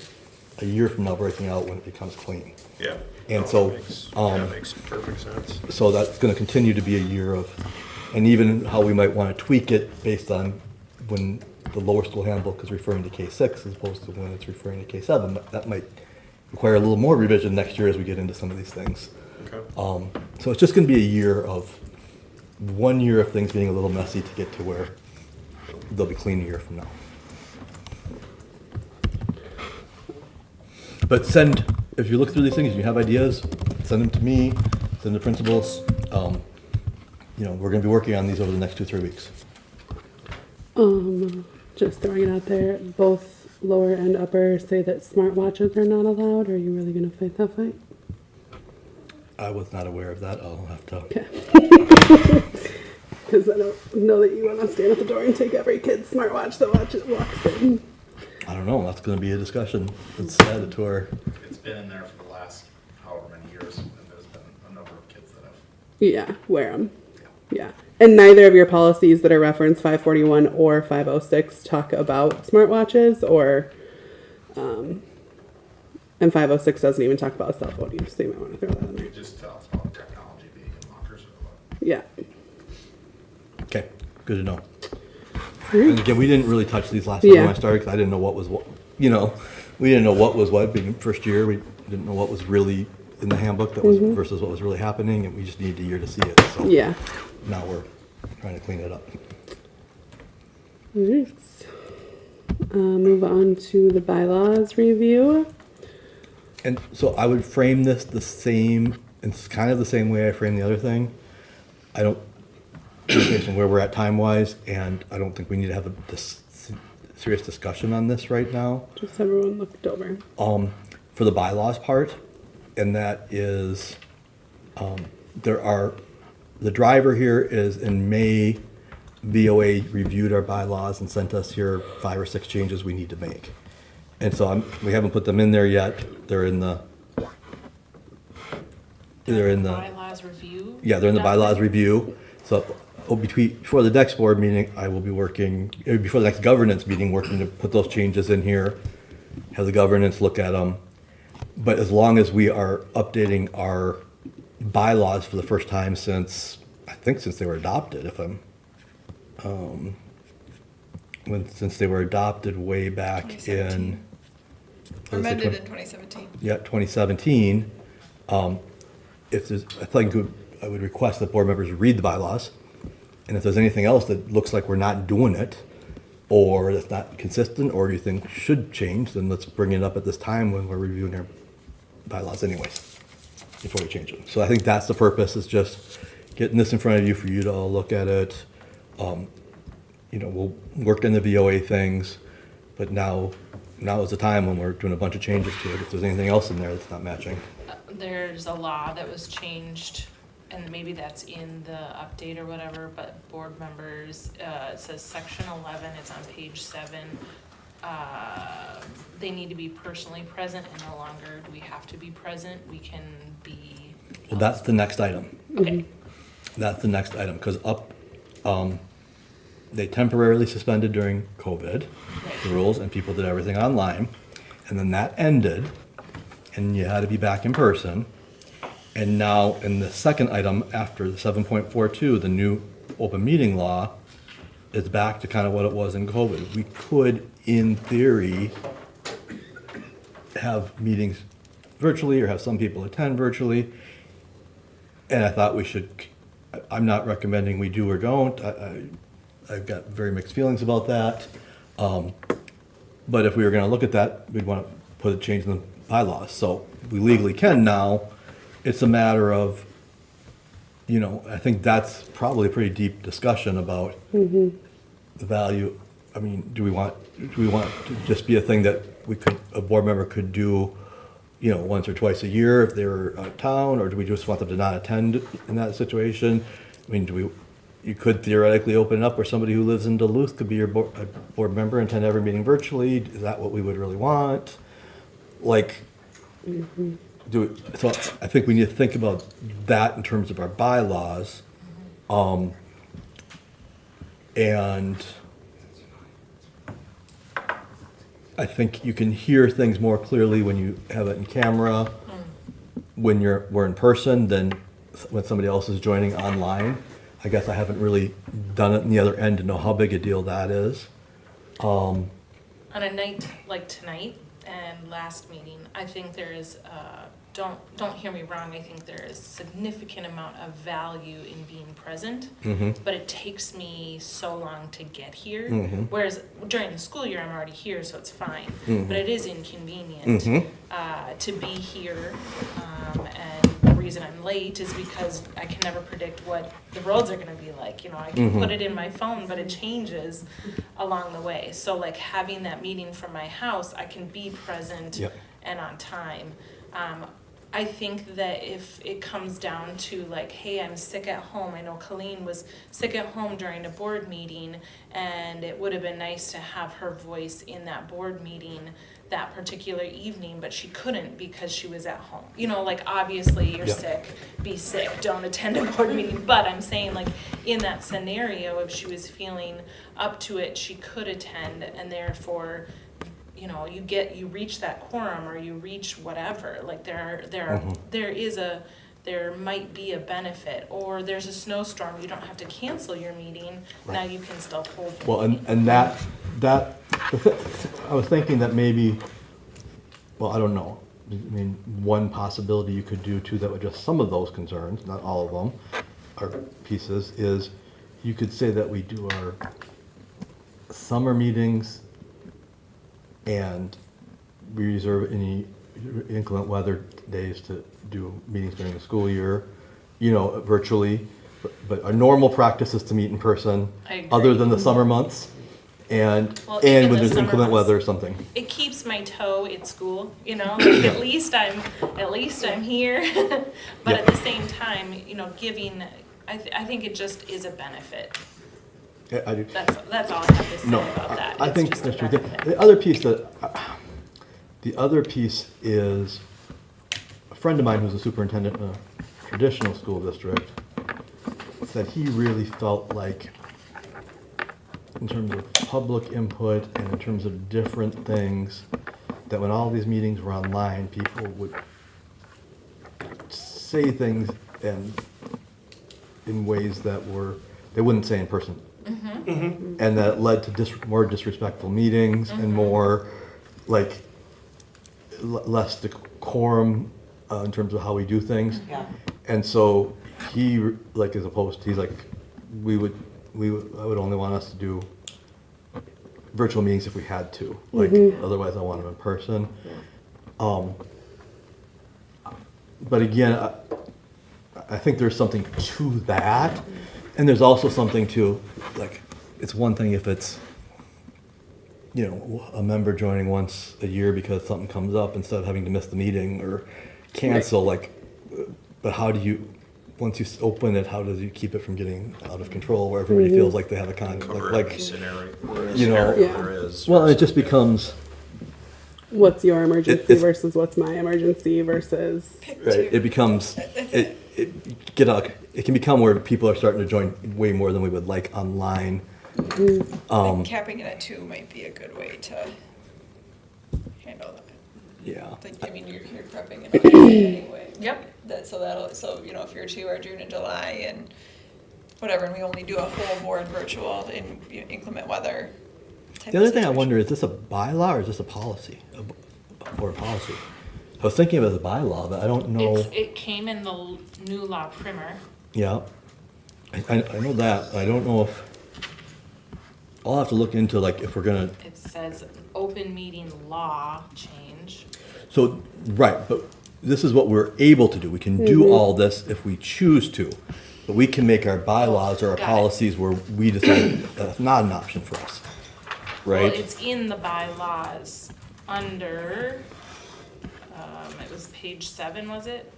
a year from now breaking out when it becomes clean. Yeah. And No, so, that makes perfect sense. So that's gonna continue to be a year of, and even how we might wanna tweak it based on when the lower school handbook is referring to K-6 as opposed to when it's referring to K-7. That might require a little more revision next year as we get into some of these things. Okay. So it's just gonna be a year of, 1 year of things being a little messy to get to where they'll be clean a year from now. But if you look through these things and you have ideas, send them to me, send them to principals. We're gonna be working on these over the next 2-3 weeks. Just throwing it out there, both lower and upper say that smartwatches are not allowed. Are you really gonna fight that fight? I was not aware of that. I'll have to. Okay. Because I don't know that you want to stand at the door and take every kid's smartwatch that walks in. I don't know. That's gonna be a discussion. It's added to our. It's been in there for the last however many years, and there's been a number of kids that have. Yeah, wear them. Yeah. And neither of your policies that are referenced 541 or 506 talk about smartwatches or, and 506 doesn't even talk about cell phone use, so you might want to throw that in there. It just tells about technology being in lockers or what. Yeah. Okay, good to know. And again, we didn't really touch these last time Yeah. when I started because I didn't know what was what. We didn't know what was what. Being first year, we didn't know what was really in the handbook that was versus what was really happening, and we just needed a year to see it. So Yeah. now we're trying to clean it up. All right. Move on to the bylaws review. And so I would frame this the same. It's kind of the same way I frame the other thing. I don't, based on where we're at time wise, and I don't think we need to have a serious discussion on this right now. Just everyone looked over. For the bylaws part, and that is, the driver here is in May, VOA reviewed our bylaws and sent us here 5 or 6 changes we need to make. And so we haven't put them in there yet. They're in the Bylaws review? yeah, they're in the bylaws document? review. So before the next board meeting, I will be working, before the next governance meeting, working to put those changes in here, have the governance look at them. But as long as we are updating our bylaws for the first time since they were adopted, since they were adopted way back in 2017. Amended in 2017. Yeah, 2017. I would request that board members read the bylaws, and if there's anything else that looks like we're not doing it, or that's not consistent, or you think should change, then let's bring it up at this time when we're reviewing our bylaws anyways, before we change them. So I think that's the purpose, is just getting this in front of you for you to all look at it. We'll work in the VOA things, but now is the time when we're doing a bunch of changes to it. If there's anything else in there that's not matching. There's a law that was changed, and maybe that's in the update or whatever, but board members, it says section 11, it's on page 7. They need to be personally present, and no longer do we have to be present, we can be. Well, that's the next item. Okay, That's the next item, because they temporarily suspended during COVID, the rules, and people did everything online. And then that ended, and you had to be back in person. And now, in the second item, after the 7.42, the new open meeting law, it's back to kind of what it was in COVID. We could, in theory, have meetings virtually, or have some people attend virtually. And I thought we should, I'm not recommending we do or don't. I've got very mixed feelings about that. But if we were gonna look at that, we'd want to put a change in the bylaws. So we legally can now. It's a matter of, I think that's probably a pretty deep discussion about the value. I mean, do we want to just be a thing that a board member could do, once or twice a year if they were out of town, or do we just want them to not attend in that situation? I mean, do we you could theoretically open it up where somebody who lives in Duluth could be your board member and attend every meeting virtually. Is that what we would really want? Like, so I think we need to think about that in terms of our bylaws. And I think you can hear things more clearly when you have it in camera, when we're in person, than when somebody else is joining online. I guess I haven't really done it in the other end to know how big a deal that is. On a night like tonight and last meeting, I think there is, don't hear me wrong, I think there is significant amount of value in being present, but it takes me so long to get here. Whereas during the school year, I'm already here, so it's fine. But it is inconvenient to be here, and the reason I'm late is because I can never predict what the roads are gonna be like. You know, I can put it in my phone, but it changes along the way. So like having that meeting from my house, I can be present and on time. I think that if it comes down to like, hey, I'm sick at home. I know Colleen was sick at home during a board meeting, and it would have been nice to have her voice in that board meeting that particular evening, but she couldn't because she was at home. You know, like obviously you're sick, be sick, don't attend a board meeting. But I'm saying like in that scenario, if she was feeling up to it, she could attend, and therefore, you know, you reach that quorum or you reach whatever. Like there might be a benefit, or there's a snowstorm, you don't have to cancel your meeting. Now you can still hold the meeting. And that I was thinking that maybe, well, I don't know. I mean, one possibility you could do too that would address some of those concerns, not all of them, or pieces, is you could say that we do our summer meetings and we reserve any inclement weather days to do meetings during the school year, you know, virtually. But our normal practice is to meet in person, I agree. other than the summer months, and Well, even when the there's summer inclement months. weather or something. It keeps my toe at school, you know, like at least I'm here. But at the same time, you know, giving, I think it just is a benefit. Yeah, I do. That's all I have to say No, about that. I It's think just a that's true. benefit. The other piece is a friend of mine who's a superintendent in a traditional school district said he really felt like, in terms of public input and in terms of different things, that when all these meetings were online, people would say things in ways that they wouldn't say in person. And that led to more disrespectful meetings and more like less decorum in terms of how we do things. Yeah. And so he like as opposed, he's like, I would only want us to do virtual meetings if we had to. Like otherwise, I want them in person. But again, I think there's something to that. And there's also something to, like, it's one thing if it's, you know, a member joining once a year because something comes up instead of having to miss the meeting or cancel, like, but how do you, once you open it, how does you keep it from getting out of control where everybody feels like they have a Cover like, every scenario, you know, there is. well, it just becomes, What's your emergency It's- versus what's my emergency versus. right, it becomes, it can become where people are starting to join way more than we would like online. Like capping it at 2 might be a good way to handle that. Yeah. Like, I mean, you're prepping it anyway. Yep. So, you know, if your 2 are June and July and whatever, and we only do a whole board virtual in inclement weather type The other of thing I situation. wonder, is this a bylaw or is this a policy, a board policy? I was thinking of it as a bylaw, but I don't know. It came in the new law primer. Yeah, I know that. I don't know if, I'll have to look into like if we're gonna, It says open meeting law change. so, right, but this is what we're able to do. We can do all this if we choose to. But we can make our bylaws or our Got it. policies where we decide that's not an option for us, Well, right? it's in the bylaws under, it was page 7, was it?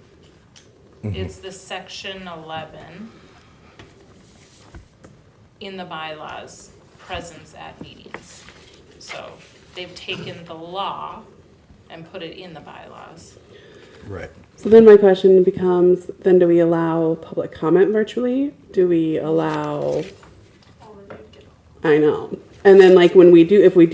It's the section 11. in the bylaws, presence at meetings. So they've taken the law and put it in the bylaws. Right. So then my question becomes, then do we allow public comment virtually? Do we allow, I know. And then like when we do, if we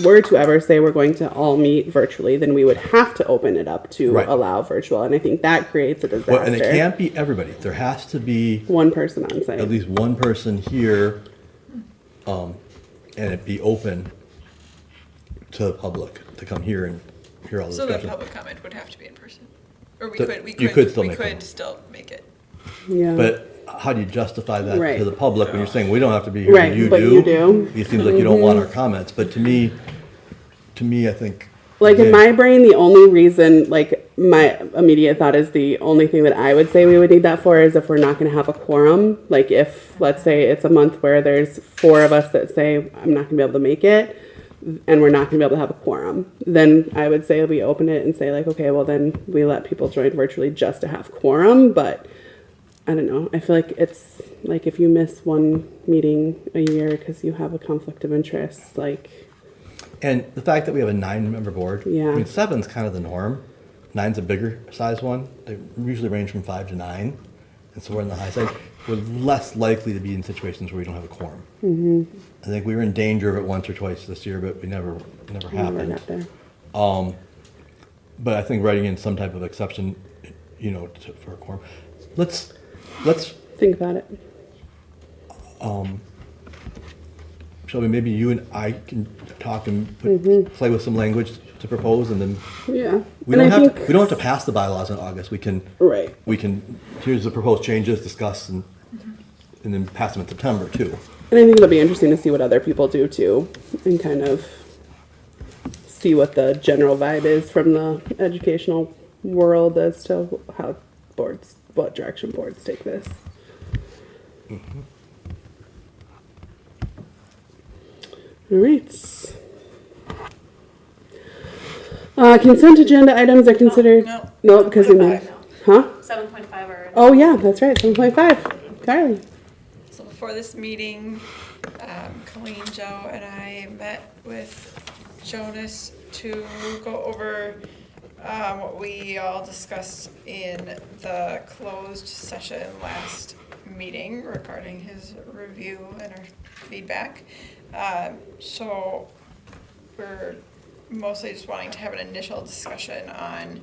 were to ever say we're going to all meet virtually, then we would have to open it up to Right. allow virtual. And I think that creates a disaster. Well, and it can't be everybody. There has to be One person on site. at least one person here, and it be open to the public to come here and hear all the So the discussion. public comment would have to be in person. Or we So could, we you could, could still we make could one. still make it. Yeah. But how do you justify that Right. to the public when you're saying, we don't have to be here, Right, but you but do? you do. It seems like you don't want our comments, but to me, I think. Like in again, my brain, the only reason, like my immediate thought is the only thing that I would say we would need that for is if we're not going to have a quorum. Like if, let's say it's a month where there's 4 of us that say, I'm not going to be able to make it, and we're not going to be able to have a quorum, then I would say we open it and say like, okay, well then we let people join virtually just to have quorum. But I don't know. I feel like it's like if you miss one meeting a year because you have a conflict of interest, like, And the fact that we have a 9-member board. Yeah. I mean, 7's kind of the norm. 9's a bigger size one. They usually range from 5 to 9. And so we're on the high side. We're less likely to be in situations where we don't have a quorum. Mm-hmm. I think we were in danger of it once or twice this year, but it never never happened. got there. But I think writing in some type of exception, for a quorum. Let's Think about it. Shelby, maybe you and I can talk and play with some language to propose, and then Yeah. we And don't I have think- to we don't have to pass the bylaws in August. We can Right. here's the proposed changes, discuss, and then pass them in September too. And I think it'll be interesting to see what other people do too, and kind of see what the general vibe is from the educational world as to what direction boards take this. All right. Consent agenda items are considered. No, because we moved. Huh? 7.5 already. Oh yeah, that's right. 7.5. Carly. So before this meeting, Colleen, Joe, and I met with Jonas to go over what we all discussed in the closed session last meeting regarding his review and our feedback. So we're mostly just wanting to have an initial discussion on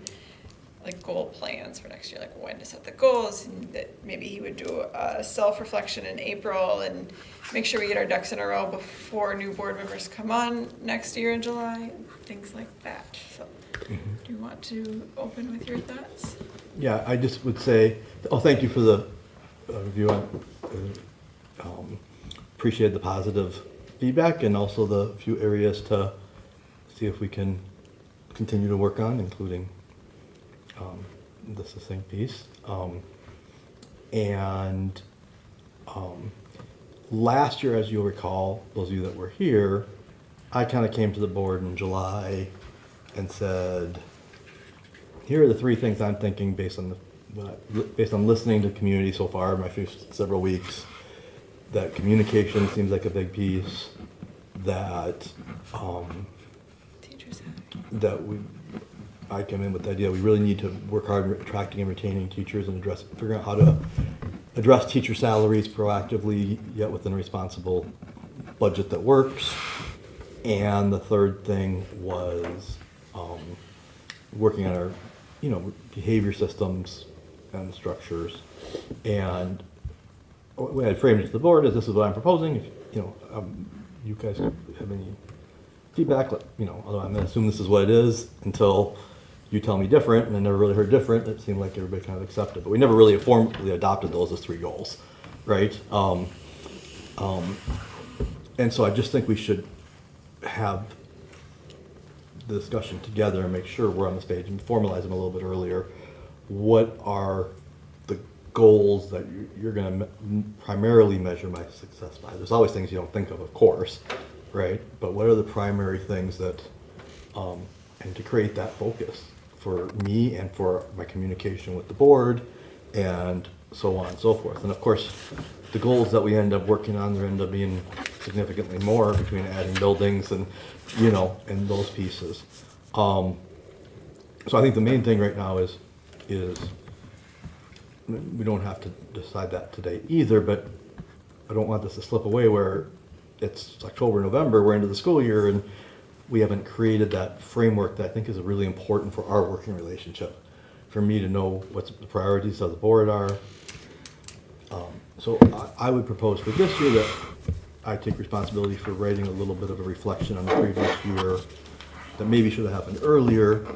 like goal plans for next year, like when to set the goals, and that maybe he would do a self-reflection in April and make sure we get our ducks in a row before new board members come on next year in July, and things like that. So do you want to open with your thoughts? Yeah, I just would say, thank you for the review. Appreciate the positive feedback and also the few areas to see if we can continue to work on, including the succinct piece. Last year, as you'll recall, those of you that were here, I kind of came to the board in July and said, here are the 3 things I'm thinking based on listening to the community so far in my first several weeks. That communication seems like a big piece. That Teachers I come in with the idea we really need to work hard at attracting and retaining teachers and figuring out how to address teacher salaries proactively, yet within a responsible budget that works. And the third thing was working on our, behavior systems and structures. And the way I framed it to the board is, this is what I'm proposing. If you guys have any feedback, although I'm going to assume this is what it is until you tell me different, and I never really heard different. It seemed like everybody kind of accepted, but we never really formally adopted those as 3 goals, right? And so I just think we should have the discussion together and make sure we're on this page and formalize them a little bit earlier. What are the goals that you're going to primarily measure my success by? There's always things you don't think of course, right? But what are the primary things that, and to create that focus for me and for my communication with the board and so on and so forth. And of course, the goals that we end up working on, there end up being significantly more between adding buildings and, and those pieces. So I think the main thing right now is we don't have to decide that today either, but I don't want this to slip away where it's October, November, we're into the school year, and we haven't created that framework that I think is really important for our working relationship. For me to know what the priorities of the board are. So I would propose for this year that I take responsibility for writing a little bit of a reflection on the previous year that maybe should have happened earlier,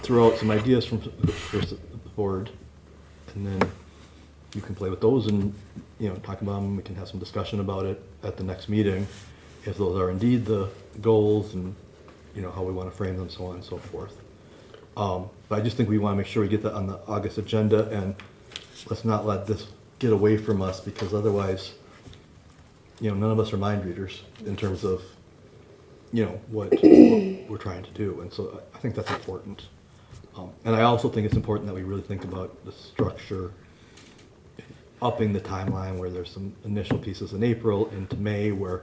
throw out some ideas from the board, and then you can play with those and, talk about them. We can have some discussion about it at the next meeting, if those are indeed the goals and, how we want to frame them, so on and so forth. But I just think we want to make sure we get that on the August agenda, and let's not let this get away from us, because otherwise, none of us are mind readers in terms of, what we're trying to do. And so I think that's important. And I also think it's important that we really think about the structure, upping the timeline where there's some initial pieces in April into May where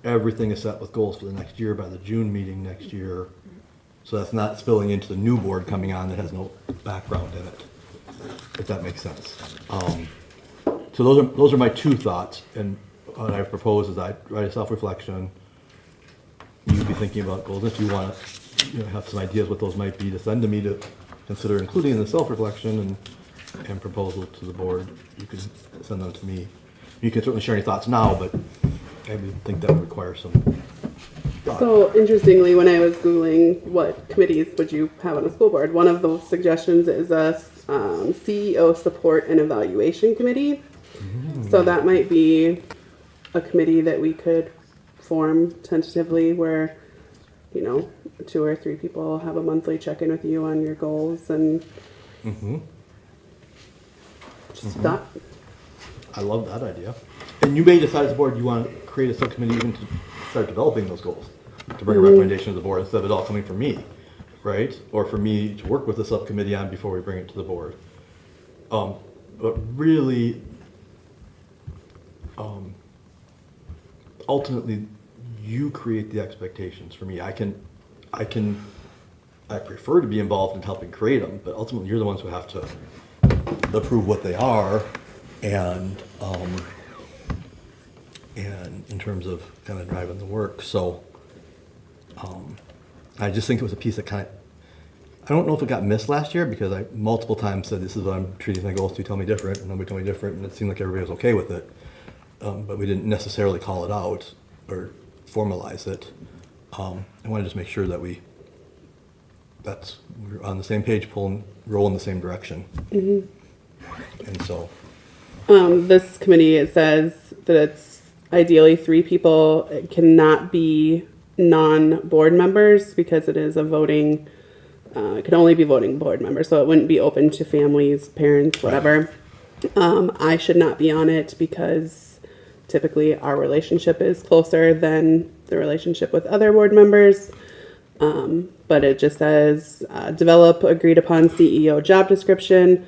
everything is set with goals for the next year by the June meeting next year. So that's not spilling into the new board coming on that has no background in it, if that makes sense. So those are my two thoughts, and what I propose is I write a self-reflection. You'd be thinking about goals. If you want to have some ideas what those might be, to send to me to consider including in the self-reflection and proposal to the board, you can send them to me. You can certainly share any thoughts now, but I would think that would require some thought. So interestingly, when I was Googling what committees would you have on a school board, one of those suggestions is a CEO support and evaluation committee. So that might be a committee that we could form tentatively where, 2 or 3 people have a monthly check-in with you on your goals and just that. I love that idea. And you may decide as a board you want to create a subcommittee even to start developing those goals, to bring a recommendation to the board instead of it all coming from me, right? Or for me to work with the subcommittee on before we bring it to the board. But really, ultimately, you create the expectations for me. I prefer to be involved in helping create them, but ultimately you're the ones who have to approve what they are, and in terms of kind of driving the work. So I just think it was a piece that I don't know if it got missed last year, because I multiple times said this is what I'm treating my goals to, tell me different, and nobody told me different, and it seemed like everybody was okay with it. But we didn't necessarily call it out or formalize it. I want to just make sure that we're on the same page, roll in the same direction. And so. This committee, it says that it's ideally 3 people. It cannot be non-board members because it is a voting, it can only be voting board members, so it wouldn't be open to families, parents, whatever. I should not be on it because typically our relationship is closer than the relationship with other board members. But it just says, develop agreed upon CEO job description,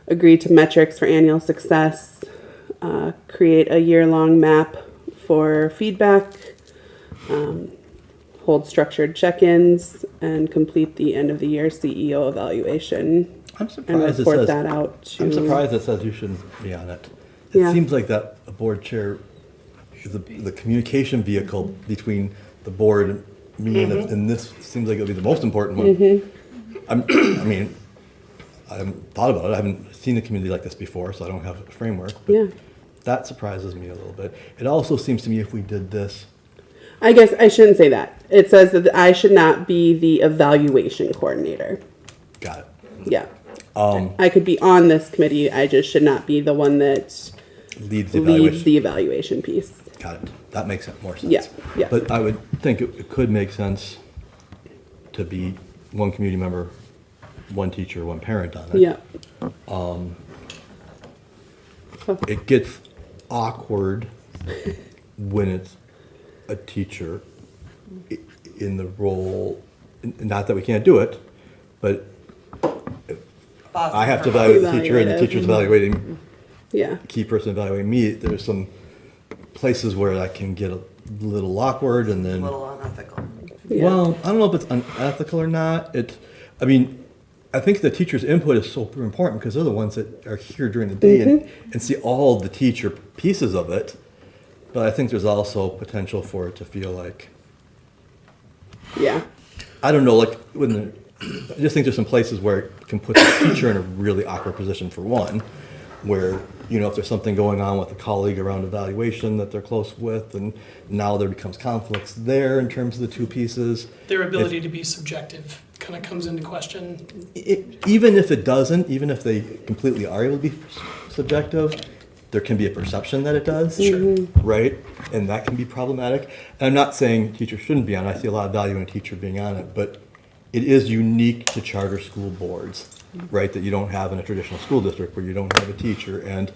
agree to metrics for annual success, create a year-long map for feedback, hold structured check-ins, and complete the end of the year CEO evaluation. I'm And surprised it report says. that out to. I'm surprised it says you shouldn't be on it. It Yeah. seems like that a board chair is the communication vehicle between the board and me, and this seems like it'll be the most important one. I haven't thought about it. I haven't seen a community like this before, so I don't have a framework. But Yeah. that surprises me a little bit. It also seems to me if we did this, I guess I shouldn't say that. It says that I should not be the evaluation coordinator. got it. Yeah. I could be on this committee. I just should not be the one that Leads the leads evaluation. the evaluation piece. Got it. That makes more sense. Yeah, yeah. But I would think it could make sense to be one community member, one teacher, one parent on it. Yeah. It gets awkward when it's a teacher in the role, not that we can't do it, but boss. I have to evaluate the teacher and the Evaluative. teacher's evaluating, Yeah. key person evaluating me. There's some places where that can get a little awkward and A then, little unethical. Yeah. well, I don't know if it's unethical or not. I mean, I think the teacher's input is super important because they're the ones that are here during the day and see all the teacher pieces of it. But I think there's also potential for it to feel like, Yeah. I don't know, like I just think there's some places where it can put the teacher in a really awkward position for one, where, you know, if there's something going on with a colleague around evaluation that they're close with, and now there becomes conflicts there in terms of the two pieces. Their ability to be subjective kind of comes into question. Even if it doesn't, even if they completely are able to be subjective, there can be a perception that it does. Sure. Right? And that can be problematic. And I'm not saying teachers shouldn't be on it. I see a lot of value in a teacher being on it, but it is unique to charter school boards, right? That you don't have in a traditional school district where you don't have a teacher. And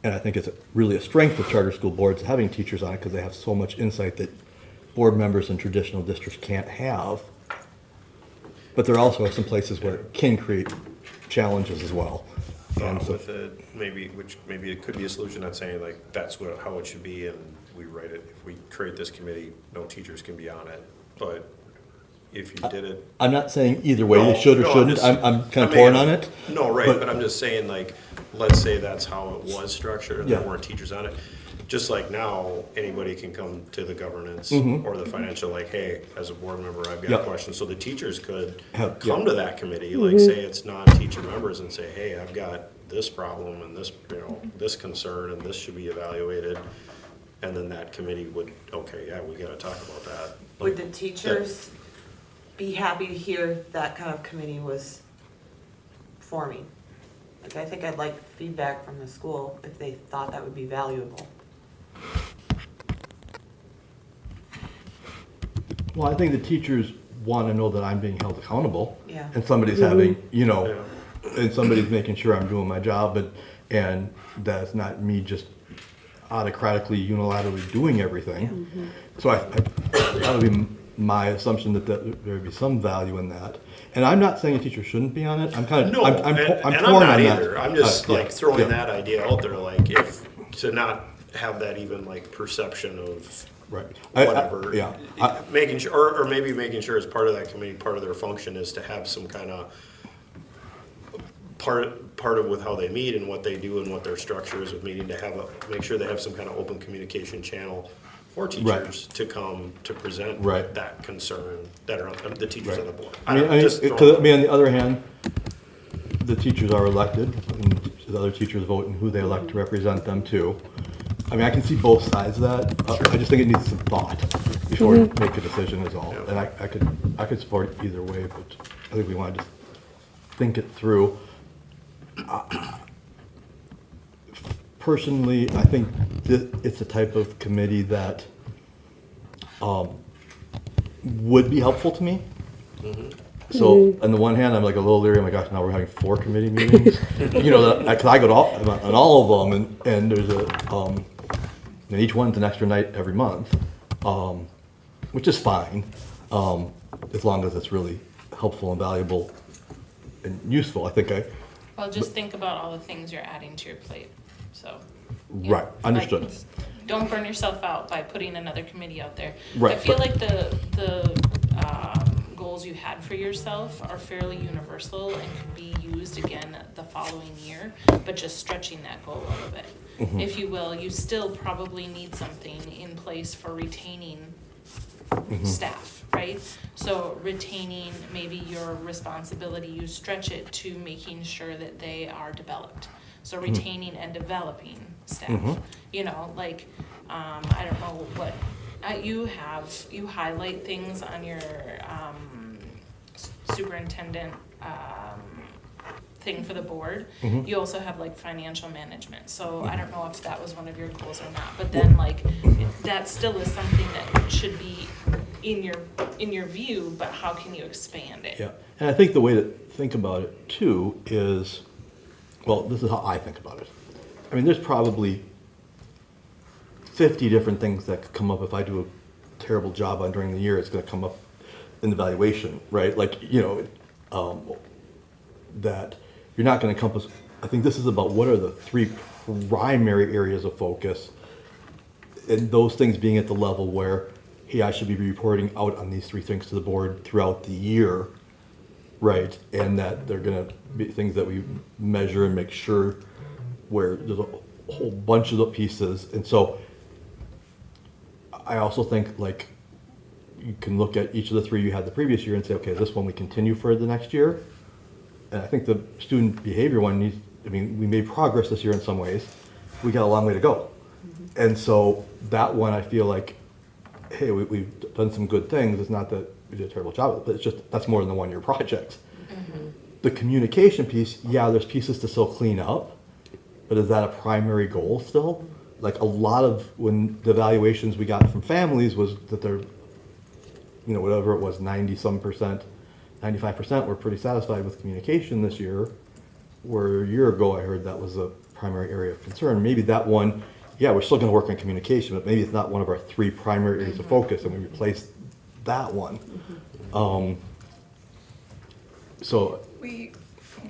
I think it's really a strength of charter school boards having teachers on it because they have so much insight that board members in traditional districts can't have. But there also are some places where it can create challenges as well. And so, With it, maybe it could be a solution, not saying like that's how it should be and we write it, if we create this committee, no teachers can be on it. But if you did it. I'm not saying either way, No, they should or no, shouldn't. just- I'm kind of I mean, torn on it. No, right, but- but I'm just saying like, let's say that's how it was structured and there Yeah. weren't teachers on it. Just like now, anybody can come to the governance or the financial, like, hey, as a board member, I've got Yeah. questions. So the teachers could Have- come yeah. to that committee, like say it's non-teacher members and say, hey, I've got this problem and this, this concern and this should be evaluated. And then that committee would, okay, yeah, we gotta talk about that. Would the teachers be happy to hear that kind of committee was forming? Like, I think I'd like feedback from the school if they thought that would be valuable. Well, I think the teachers want to know that I'm being held accountable. Yeah. And somebody's having, Yeah. and somebody's making sure I'm doing my job, and that's not me just autocratically, unilaterally doing everything. So that would be my assumption that there would be some value in that. And I'm not saying a teacher shouldn't be on it. I'm kind of, No, I'm and torn I'm on not that. either. I'm just Yeah, like throwing yeah. that idea out there, like if, to not have that even like perception of Right. whatever. Yeah. Making sure, or maybe making sure as part of that committee, part of their function is to have some kind of part of with how they meet and what they do and what their structure is with meeting, to have make sure they have some kind of open communication channel for teachers to come to present Right. that concern that are on the teachers Right. on the board. I mean, don't- just throwing- on the other hand, the teachers are elected, and the other teachers vote in who they elect to represent them too. I mean, I can see both sides of that. I just think it needs some thought before we make a decision is all. Yeah. And I could support it either way, but I think we want to just think it through. Personally, I think it's the type of committee that would be helpful to me. So on the one hand, I'm like a little leery. Oh my gosh, now we're having 4 committee meetings. Because I go to on all of them, and there's and each one's an extra night every month, which is fine, as long as it's really helpful and valuable and useful. I think Well, just think about all the things you're adding to your plate, so. right, understood. Like, don't burn yourself out by putting another committee out there. Right, I feel but- like the goals you had for yourself are fairly universal and could be used again the following year, but just stretching that goal a little bit. Mm-hmm. If you will, you still probably need something in place for retaining Mm-hmm. staff, right? So retaining maybe your responsibility, you stretch it to making sure that they are developed. So Mm-hmm. retaining and developing staff, you know, like, I don't know what, you highlight things on your, superintendent, thing for the board. You also have like financial management, so I don't know if that was one of your goals or not, but then like, that still is something that should be in your view, but how can you expand it? Yeah, and I think the way to think about it too is, well, this is how I think about it. I mean, there's probably 50 different things that could come up if I do a terrible job on during the year. It's going to come up in the evaluation, right? Like, that you're not gonna encompass, I think this is about what are the three primary areas of focus, and those things being at the level where, hey, I should be reporting out on these three things to the board throughout the year, right? And that they're gonna be things that we measure and make sure where there's a whole bunch of the pieces. And so I also think like you can look at each of the three you had the previous year and say, okay, this one we continue for the next year. And I think the student behavior one needs, I mean, we made progress this year in some ways. We got a long way to go. And so that one, I feel like, hey, we've done some good things. It's not that we did a terrible job of it, but it's just, that's more than the one-year project. The communication piece, yeah, there's pieces to still clean up, but is that a primary goal still? Like a lot of, when the evaluations we got from families was that they're, you know, whatever it was, 90-some%, 95% were pretty satisfied with communication this year, where a year ago I heard that was a primary area of concern. Maybe that one, yeah, we're still gonna work on communication, but maybe it's not one of our three primary areas of focus, and we replace that one. So, We,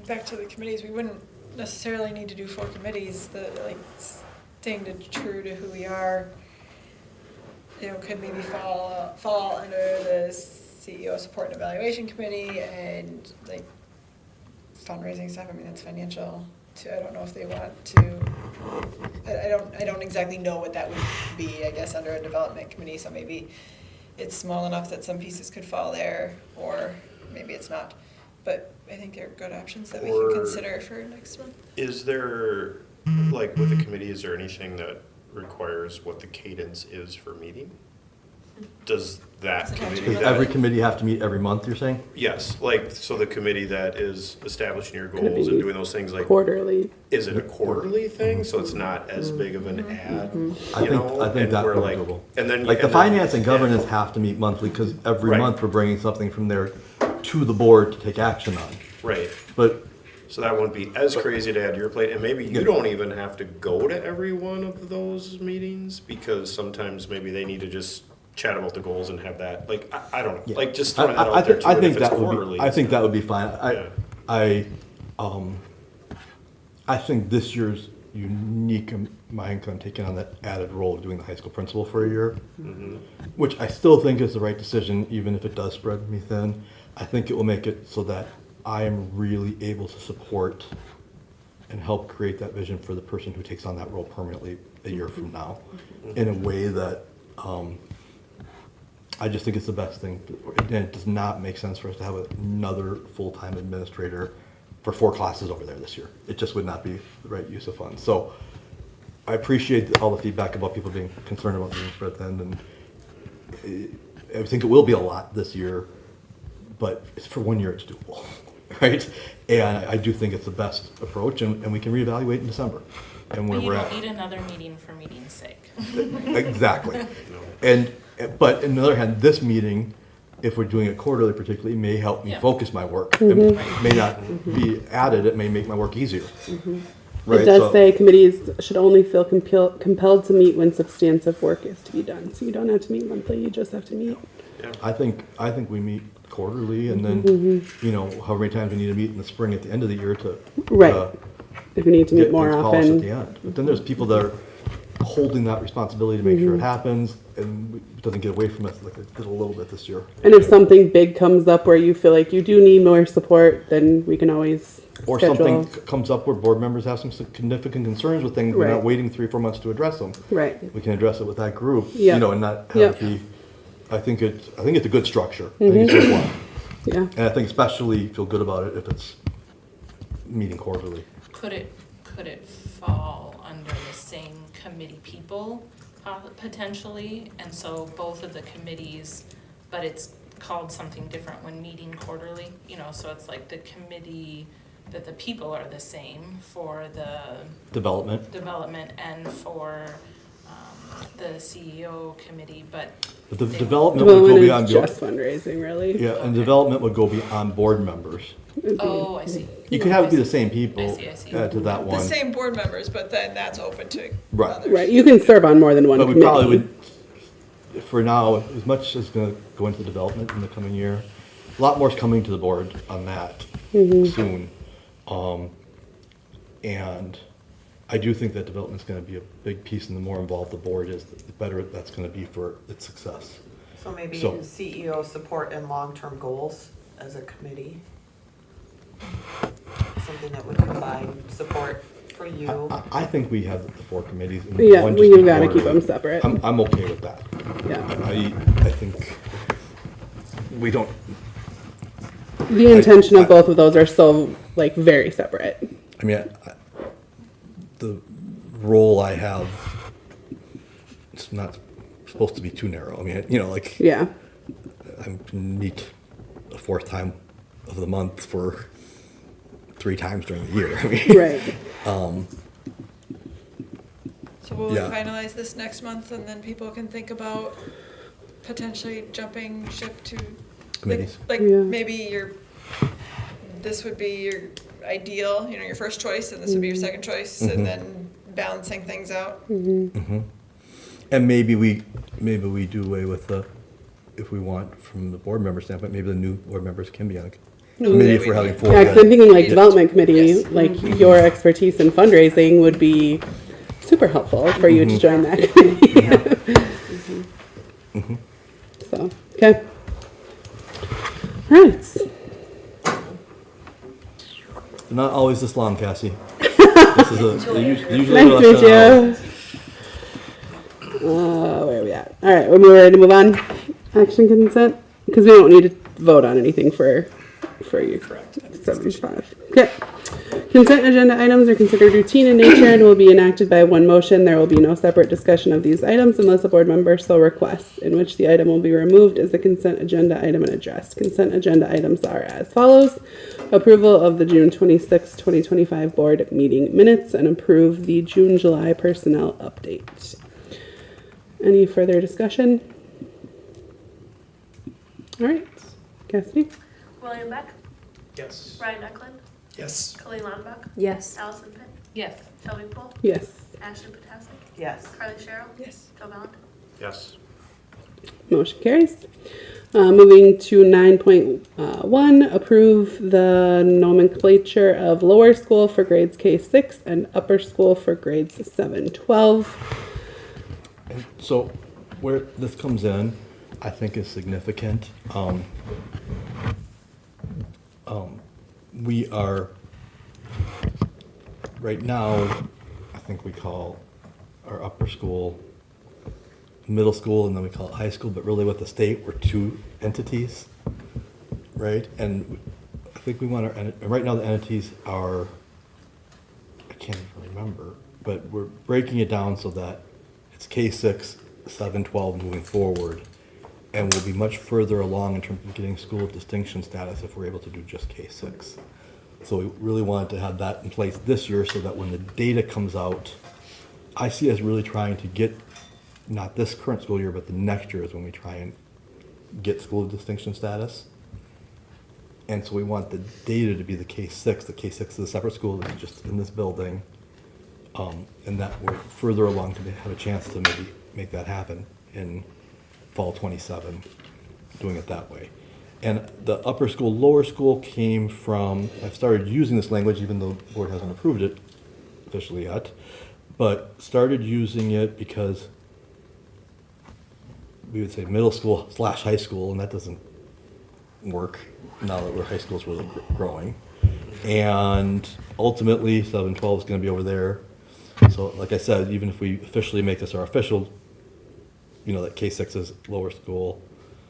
back to the committees, we wouldn't necessarily need to do 4 committees, like, staying true to who we are, you know, could maybe fall under the CEO Support and Evaluation Committee and, like, fundraising stuff, I mean, that's financial, too. I don't know if they want to, I don't exactly know what that would be, I guess, under a development committee, so maybe it's small enough that some pieces could fall there, or maybe it's not. But I think they're good options that we can consider for next month. Is there, like with the committee, is there anything that requires what the cadence is for meeting? Does that Does it have to committee? be does every committee have to meet every month, you're saying? Yes, like, so the committee that is establishing your Could it goals and be doing those things, like, Quarterly. is it a quarterly thing, so it's not as big of an ad? I think that would be like, doable. and then Like the and then- finance and governance have to meet monthly, because every Right. month we're bringing something from there to the board to take action on. Right, But so that wouldn't be as crazy to add to your plate, and maybe you don't even have to go to every one of those meetings, because sometimes maybe they need to just chat about the goals and have that, like, I don't know, yeah. like, just throwing that out there too, I and think if it's that would quarterly. be, I think that would be fine. Yeah. I think this year's unique, my income taking on that added role of doing the high school principal for a year, which I still think is the right decision, even if it does spread me thin. I think it will make it so that I am really able to support and help create that vision for the person who takes on that role permanently a year from now, in a way that I just think it's the best thing. And it does not make sense for us to have another full-time administrator for 4 classes over there this year. It just would not be the right use of funds. So I appreciate all the feedback about people being concerned about being spread thin, and I think it will be a lot this year, but it's for 1 year, it's doable, right? And I do think it's the best approach, and we can reevaluate in December and where But you we're don't at. need another meeting for meeting's sake. Exactly. But on the other hand, this meeting, if we're doing it quarterly particularly, may help me Yeah. focus my work. It may not be added, it may make my work easier. Right? It does So- say committees should only feel compelled to meet when substantive work is to be done. So you don't have to meet monthly, you just have to meet. I think we meet quarterly, and then, you know, however many times we need to meet in the spring at the end of the year to. Right. If we need to meet get more things polished at the often. end. But then there's people that are holding that responsibility to make sure it happens, and it doesn't get away from us like it did a little bit this year. And if something big comes up where you feel like you do need more support, then we can always Or schedule. something comes up where board members have some significant concerns with things, we're not Right. waiting 3 or 4 months to address them. Right. We can address it with that group, Yeah. you know, and not have Yeah. it be, I think it's a good structure. I think it's worthwhile. Yeah. And I think especially feel good about it if it's meeting quarterly. Could it fall under the same committee people potentially? And so both of the committees, but it's called something different when meeting quarterly, you know, so it's like the committee, that the people are the same for the Development. development and for the CEO committee, but But the they- development would go Development beyond, is just fundraising, really. yeah, and development would go beyond board members. Oh, I see. You could have it be the same people I see. to that The one. same board members, but then that's open to Right. others. Right, you can serve on more than one But we committee. probably would, for now, as much as going to go into development in the coming year, a lot more is coming to the board on that soon. And I do think that development's gonna be a big piece, and the more involved the board is, the better that's gonna be for its success. So maybe So- CEO support and long-term goals as a committee. Something that would combine support for you. I think we have the 4 committees. and Yeah, one we just be gotta keep board. them separate. I'm okay with that. Yeah. I think we don't, The intention of both of those are so, like, very separate. I mean, the role I have, it's not supposed to be too narrow. I mean, you know, like, Yeah. I meet a 4th time of the month for 3 times during the year. I mean, Right. So will we Yeah. finalize this next month and then people can think about potentially jumping ship to? Committees. Like Yeah. maybe this would be your ideal, your first choice and this would be your second choice Mm-hmm. and then balancing things out. And maybe we do away with if we want, from the board member standpoint, maybe the new board members can be on a committee if we're having 4. Yeah, because I'm thinking like Yeah. development committee, Yes. like your expertise in fundraising would be super helpful for you to join that committee. So, okay. Right. Not always this long, Cassie. This is usually Nice to less meet than an hour. you. Where are we at? All right, we're ready to move on. Action consent, because we don't need to vote on anything for you. Correct. 75. Okay. Consent agenda items are considered routine in nature and will be enacted by one motion. There will be no separate discussion of these items unless a board member so requests, in which the item will be removed as a consent agenda item and addressed. Consent agenda items are as follows. Approval of the June 26, 2025 board meeting minutes and approve the June-July personnel update. Any further discussion? All right. Cassidy? William Beck, Yes. Ryan Eklund, Yes. Colleen Lautenbach, Yes. Allison Pitt, Yes. Shelby Poole, Yes. Ashton Potasnik, Yes. Carly Sherrill, Yes. Joe Valent. Yes. Motion carries. Moving to 9.1, approve the nomenclature of lower school for grades K-6 and upper school for grades 7-12. And so where this comes in, I think is significant. We are, right now, I think we call our upper school middle school, and then we call it high school, but really with the state, we're 2 entities, right? And I think we want and right now the entities are, I can't even remember, but we're breaking it down so that it's K-6, 7-12 moving forward, and we'll be much further along in terms of getting school of distinction status if we're able to do just K-6. So we really wanted to have that in place this year so that when the data comes out, I see us really trying to get, not this current school year, but the next year is when we try and get school of distinction status. And so we want the data to be the K-6. The K-6 is a separate school that's just in this building. And that we're further along to have a chance to maybe make that happen in fall 27, doing it that way. And the upper school, lower school came from, I've started using this language even though the board hasn't approved it officially yet, but started using it because we would say middle school / high school, and that doesn't work now that high school's really growing. And ultimately, 7-12 is going to be over there. So like I said, even if we officially make this our official, that K-6 is lower school,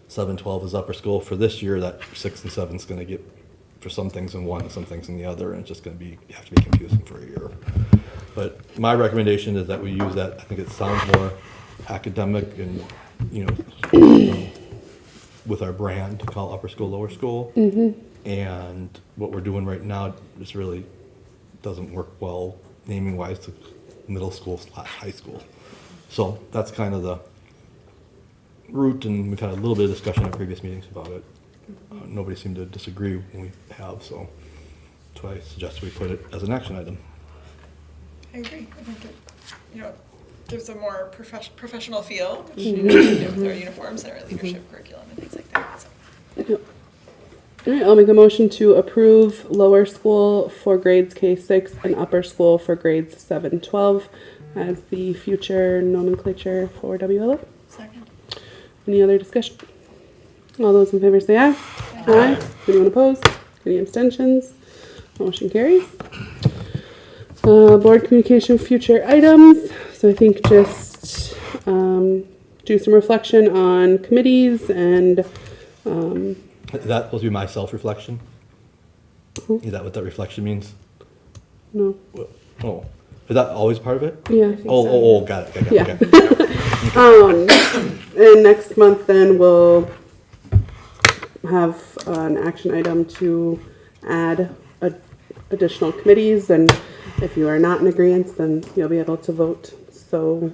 7-12 is upper school. For this year, that 6 and 7 is going to get, for some things in one and some things in the other, and it's just going to be, have to be confusing for a year. But my recommendation is that we use that. I think it sounds more academic and, with our brand to call upper school, lower school. And what we're doing right now just really doesn't work well naming wise to middle school / high school. So that's kind of the route, and we've had a little bit of discussion at previous meetings about it. Nobody seemed to disagree when we have, so that's why I suggest we put it as an action item. I agree. I think it, gives a more professional feel, which we do with our uniforms and our leadership curriculum and things like that. So. All right, I'll make a motion to approve lower school for grades K-6 and upper school for grades 7-12 as the future nomenclature for WLO. Second. Any other discussion? All those in favor say aye. Aye. Anyone opposed? Any abstentions? Motion carries. Board communication future items. So I think just do some reflection on committees and Is that supposed to be my self-reflection? Is that what that reflection means? no, Oh, is that always part of it? yeah. Got it. Yeah. Okay. And next month then we'll have an action item to add additional committees, and if you are not in agreement, then you'll be able to vote so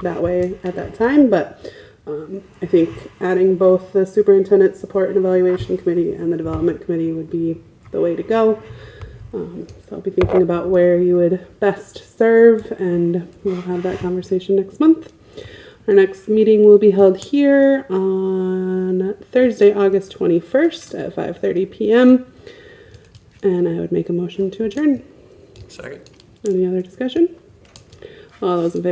that way at that time. But I think adding both the superintendent support and evaluation committee and the development committee would be the way to go. So I'll be thinking about where you would best serve, and we'll have that conversation next month. Our next meeting will be held here on Thursday, August 21st at 5:30 p.m. And I would make a motion to adjourn. Second. Any other discussion? All those in favor